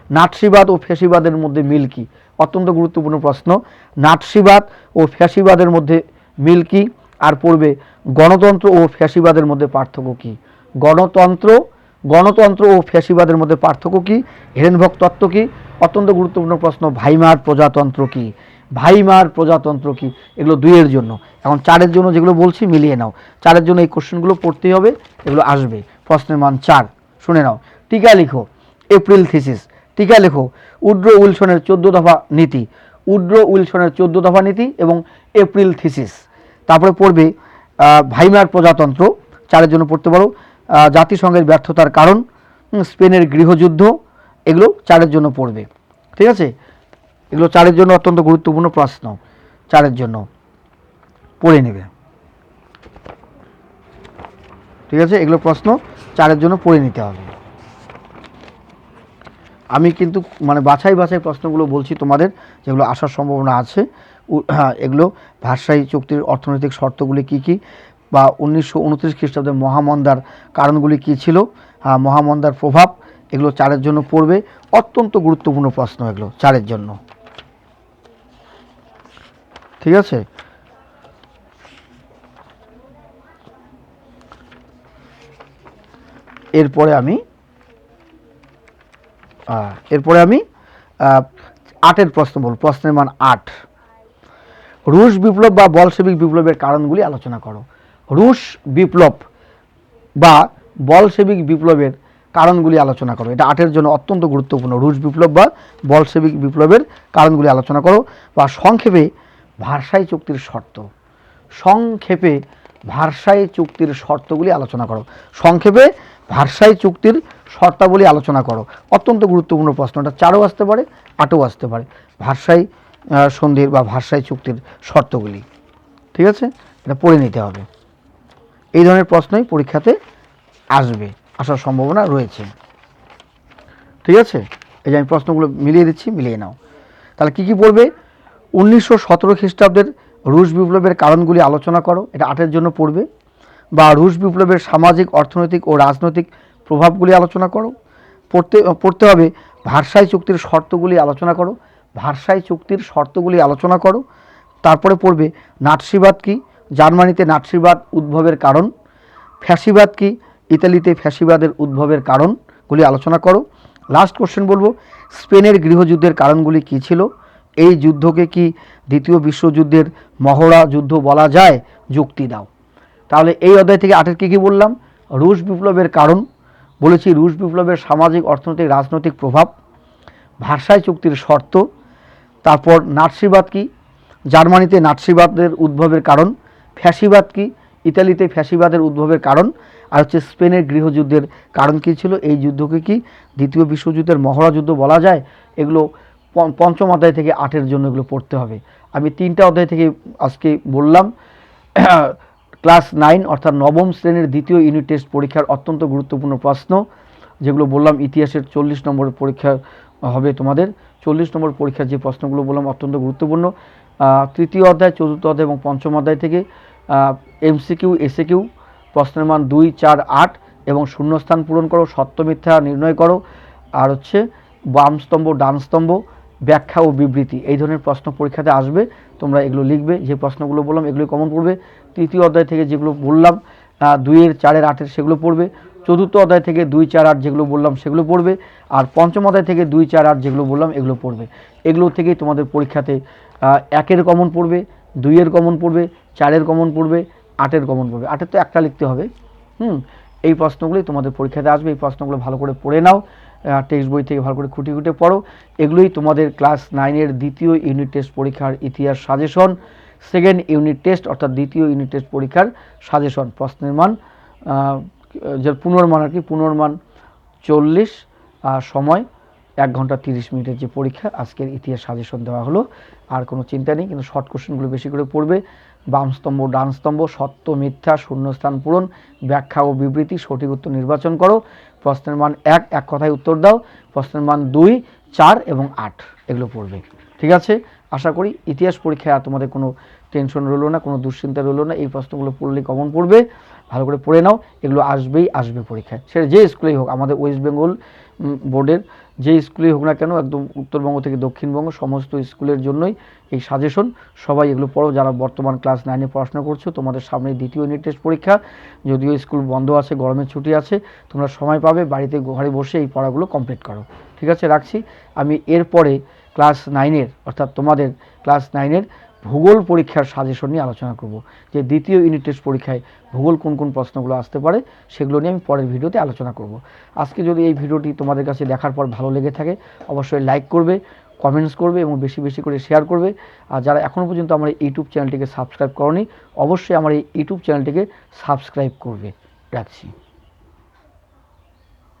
A: নাৎসিবাদ ও ফ্যাসিবাদের মধ্যে মিল কি? অত্যন্ত গুরুত্বপূর্ণ প্রশ্ন। নাৎসিবাদ ও ফ্যাসিবাদের মধ্যে মিল কি? আর পড়বে, গণতন্ত্র ও ফ্যাসিবাদের মধ্যে পার্থক্য কি? গণতন্ত্র ও ফ্যাসিবাদের মধ্যে পার্থক্য কি? হেরেনভক তত্ত্ব কি? অত্যন্ত গুরুত্বপূর্ণ প্রশ্ন। ভাইমার প্রজাতন্ত্র কি? ভাইমার প্রজাতন্ত্র কি? এগুলো দুইয়ের জন্য। এখন চারের জন্য যেগুলো বলছি মিলিয়ে নাও। চারের জন্য এই কোশ্চেনগুলো পড়তেই হবে, এগুলো আসবে। প্রশ্নের মান 4, শুনে নাও। টিকা লিখো, এপ্রিল থিসিস। টিকা লেখো, উড্রো উইলসনের 14 দফা নীতি। উড্রো উইলসনের 14 দফা নীতি এবং এপ্রিল থিসিস। তারপরে পড়বে ভাইমার প্রজাতন্ত্র, চারের জন্য পড়তে পারো। জাতিসংঘের ব্যর্থতার কারণ, স্পেনের গৃহযুদ্ধ, এগুলো চারের জন্য পড়বে। ঠিক আছে, এগুলো চারের জন্য অত্যন্ত গুরুত্বপূর্ণ প্রশ্ন, চারের জন্য পড়ে নেবে। ঠিক আছে, এগুলো প্রশ্ন চারের জন্য পড়ে নিতে হবে। আমি কিন্তু মানে বাছাই প্রশ্নগুলো বলছি তোমাদের, যেগুলো আসার সম্ভাবনা আছে। হ্যাঁ, এগুলো ভাষায়ী চুক্তির অর্থনৈতিক শর্তগুলি কি কি, বা 1929 খ্রিস্টাব্দে মহামন্দার কারণগুলি কি ছিল, মহামন্দার প্রভাব, এগুলো চারের জন্য পড়বে। অত্যন্ত গুরুত্বপূর্ণ প্রশ্ন এগুলো চারের জন্য। ঠিক আছে, এরপরে আমি 8-এর প্রশ্ন বলব। প্রশ্নের মান 8। রুশ বিপ্লব বা বলশেভিক বিপ্লবের কারণগুলি আলোচনা করো। রুশ বিপ্লব বা বলশেভিক বিপ্লবের কারণগুলি আলোচনা করো। এটা 8-এর জন্য অত্যন্ত গুরুত্বপূর্ণ। রুশ বিপ্লব বা বলশেভিক বিপ্লবের কারণগুলি আলোচনা করো। বা সংক্ষেপে ভার্সাই চুক্তির শর্ত, সংক্ষেপে ভার্সাই চুক্তির শর্তগুলি আলোচনা করো। সংক্ষেপে ভার্সাই চুক্তির শর্তাবলী আলোচনা করো। অত্যন্ত গুরুত্বপূর্ণ প্রশ্ন। এটা 4ও আসতে পারে, 8ও আসতে পারে। ভার্সাই সন্ধির বা ভার্সাই চুক্তির শর্তগুলি। ঠিক আছে, এটা পড়ে নিতে হবে। এই ধরনের প্রশ্নই পরীক্ষাতে আসবে, আসার সম্ভাবনা রয়েছে। ঠিক আছে, এই যে আমি প্রশ্নগুলো মিলিয়ে দিচ্ছি, মিলিয়ে নাও। তাহলে কী কী পড়বে? 1917 খ্রিস্টাব্দের রুশ বিপ্লবের কারণগুলি আলোচনা করো, এটা 8-এর জন্য পড়বে। বা রুশ বিপ্লবের সামাজিক, অর্থনৈতিক ও রাজনৈতিক প্রভাবগুলি আলোচনা করো। পড়তে হবে ভার্সাই চুক্তির শর্তগুলি আলোচনা করো, ভার্সাই চুক্তির শর্তগুলি আলোচনা করো। তারপরে পড়বে নাৎসিবাদ কি, জার্মানিতে নাৎসিবাদ উদ্ভবের কারণ। ফ্যাসিবাদ কি, ইতালিতে ফ্যাসিবাদের উদ্ভবের কারণগুলি আলোচনা করো। লাস্ট কোশ্চেন বলবো, স্পেনের গৃহযুদ্ধের কারণগুলি কী ছিল? এই যুদ্ধকে কি দ্বিতীয় বিশ্বযুদ্ধের মহড়া যুদ্ধ বলা যায়? যুক্তি দাও। তাহলে এই অধ্যায় থেকে 8-এর কী কী বললাম? রুশ বিপ্লবের কারণ বলেছি, রুশ বিপ্লবের সামাজিক, অর্থনৈতিক, রাজনৈতিক প্রভাব, ভার্সাই চুক্তির শর্ত, তারপর নাৎসিবাদ কি, জার্মানিতে নাৎসিবাদের উদ্ভবের কারণ, ফ্যাসিবাদ কি, ইতালিতে ফ্যাসিবাদের উদ্ভবের কারণ, আর হচ্ছে স্পেনের গৃহযুদ্ধের কারণ কী ছিল? এই যুদ্ধকে কি দ্বিতীয় বিশ্বযুদ্ধের মহড়া যুদ্ধ বলা যায়? এগুলো পঞ্চম অধ্যায় থেকে 8-এর জন্য এগুলো পড়তে হবে। আমি 3টা অধ্যায় থেকে আজকে বললাম। ক্লাস 9 অর্থাৎ নবম শ্রেণীর দ্বিতীয় ইউনিট টেস্ট পরীক্ষার অত্যন্ত গুরুত্বপূর্ণ প্রশ্ন, যেগুলো বললাম ইতিহাসের 40 নম্বরের পরীক্ষা হবে তোমাদের। 40 নম্বর পরীক্ষার যে প্রশ্নগুলো বললাম অত্যন্ত গুরুত্বপূর্ণ। তৃতীয় অধ্যায়, চতুর্থ অধ্যায় এবং পঞ্চম অধ্যায় থেকে এমসিকিউ, এসএকিউ, প্রশ্নের মান 2, 4, 8 এবং শূন্যস্থান পূরণ করো, সত্য মিথ্যা নির্ণয় করো, আর হচ্ছে বাম স্তম্ভ, ডান স্তম্ভ, ব্যাখ্যা ও বিবৃতি, এই ধরনের প্রশ্ন পরীক্ষাতে আসবে। তোমরা এগুলো লিখবে, যে প্রশ্নগুলো বললাম এগুলো কমন পড়বে। তৃতীয় অধ্যায় থেকে যেগুলো বললাম 2, 4, 8 সেগুলো পড়বে। চতুর্থ অধ্যায় থেকে 2, 4, 8 যেগুলো বললাম সেগুলো পড়বে। আর পঞ্চম অধ্যায় থেকে 2, 4, 8 যেগুলো বললাম এগুলো পড়বে। এগুলো থেকেই তোমাদের পরীক্ষাতে 1-এর কমন পড়বে, 2-এর কমন পড়বে, 4-এর কমন পড়বে, 8-এর কমন পড়বে। 8-এর তো একটা লিখতে হবে। এই প্রশ্নগুলোই তোমাদের পরীক্ষাতে আসবে। এই প্রশ্নগুলো ভালো করে পড়ে নাও, টেক্সট বই থেকে ভালো করে খুঁটে খুঁটে পড়ো। এগুলোই তোমাদের ক্লাস 9-এর দ্বিতীয় ইউনিট টেস্ট পরীক্ষার ইতিহাস সাজেশন, সেকেন্ড ইউনিট টেস্ট অর্থাৎ দ্বিতীয় ইউনিট টেস্ট পরীক্ষার সাজেশন। প্রশ্নের মান যার পুনর্মান আর কি, পুনর্মান 40, সময় 1 ঘন্টা 30 মিনিটের যে পরীক্ষা, আজকের ইতিহাস সাজেশন দেওয়া হলো। আর কোনো চিন্তা নেই, কিন্তু শর্ট কোশ্চেনগুলো বেশি করে পড়বে। বাম স্তম্ভ, ডান স্তম্ভ, সত্য মিথ্যা, শূন্যস্থান পূরণ, ব্যাখ্যা ও বিবৃতি, সঠিক উত্তর নির্বাচন করো। প্রশ্নের মান 1, এক কথায় উত্তর দাও। প্রশ্নের মান 2, 4 এবং 8 এগুলো পড়বে। ঠিক আছে, আশা করি ইতিহাস পরীক্ষায় আর তোমাদের কোনো টেনশন রইলো না, কোনো দুশ্চিন্তা রইলো না। এই প্রশ্নগুলো পড়লেই কমন পড়বে। ভালো করে পড়ে নাও, এগুলো আসবে পরীক্ষায়, সেটা যে স্কুলেই হোক। আমাদের ওয়েস্ট বেঙ্গল বোর্ডের যে স্কুলেই হোক না কেন, একদম উত্তরবঙ্গ থেকে দক্ষিণবঙ্গ সমস্ত স্কুলের জন্যই এই সাজেশন। সবাই এগুলো পড়ো যারা বর্তমান ক্লাস 9-এ পড়াশোনা করছো। তোমাদের সামনে দ্বিতীয় ইউনিট টেস্ট পরীক্ষা, যদিও স্কুল বন্ধ আছে, গরমের ছুটি আছে, তোমরা সময় পাবে, বাড়িতে ঘরে বসে এই পড়াগুলো কমপ্লিট করো। ঠিক আছে, রাখছি। আমি এরপরে ক্লাস 9-এর অর্থাৎ তোমাদের ক্লাস 9-এর ভূগোল পরীক্ষার সাজেশন নিয়ে আলোচনা করব, যে দ্বিতীয় ইউনিট টেস্ট পরীক্ষায় ভূগোল কোন কোন প্রশ্নগুলো আসতে পারে সেগুলো নিয়ে আমি পরের ভিডিওতে আলোচনা করব। আজকে যদি এই ভিডিওটি তোমাদের কাছে দেখার পর ভালো লেগে থাকে, অবশ্যই লাইক করবে, কমেন্টস করবে এবং বেশি বেশি করে শেয়ার করবে। আর যারা এখনও পর্যন্ত আমার এই ইউটিউব চ্যানেলটিকে সাবস্ক্রাইব করনি, অবশ্যই আমার এই ইউটিউব চ্যানেলটিকে সাবস্ক্রাইব করবে। রাখছি।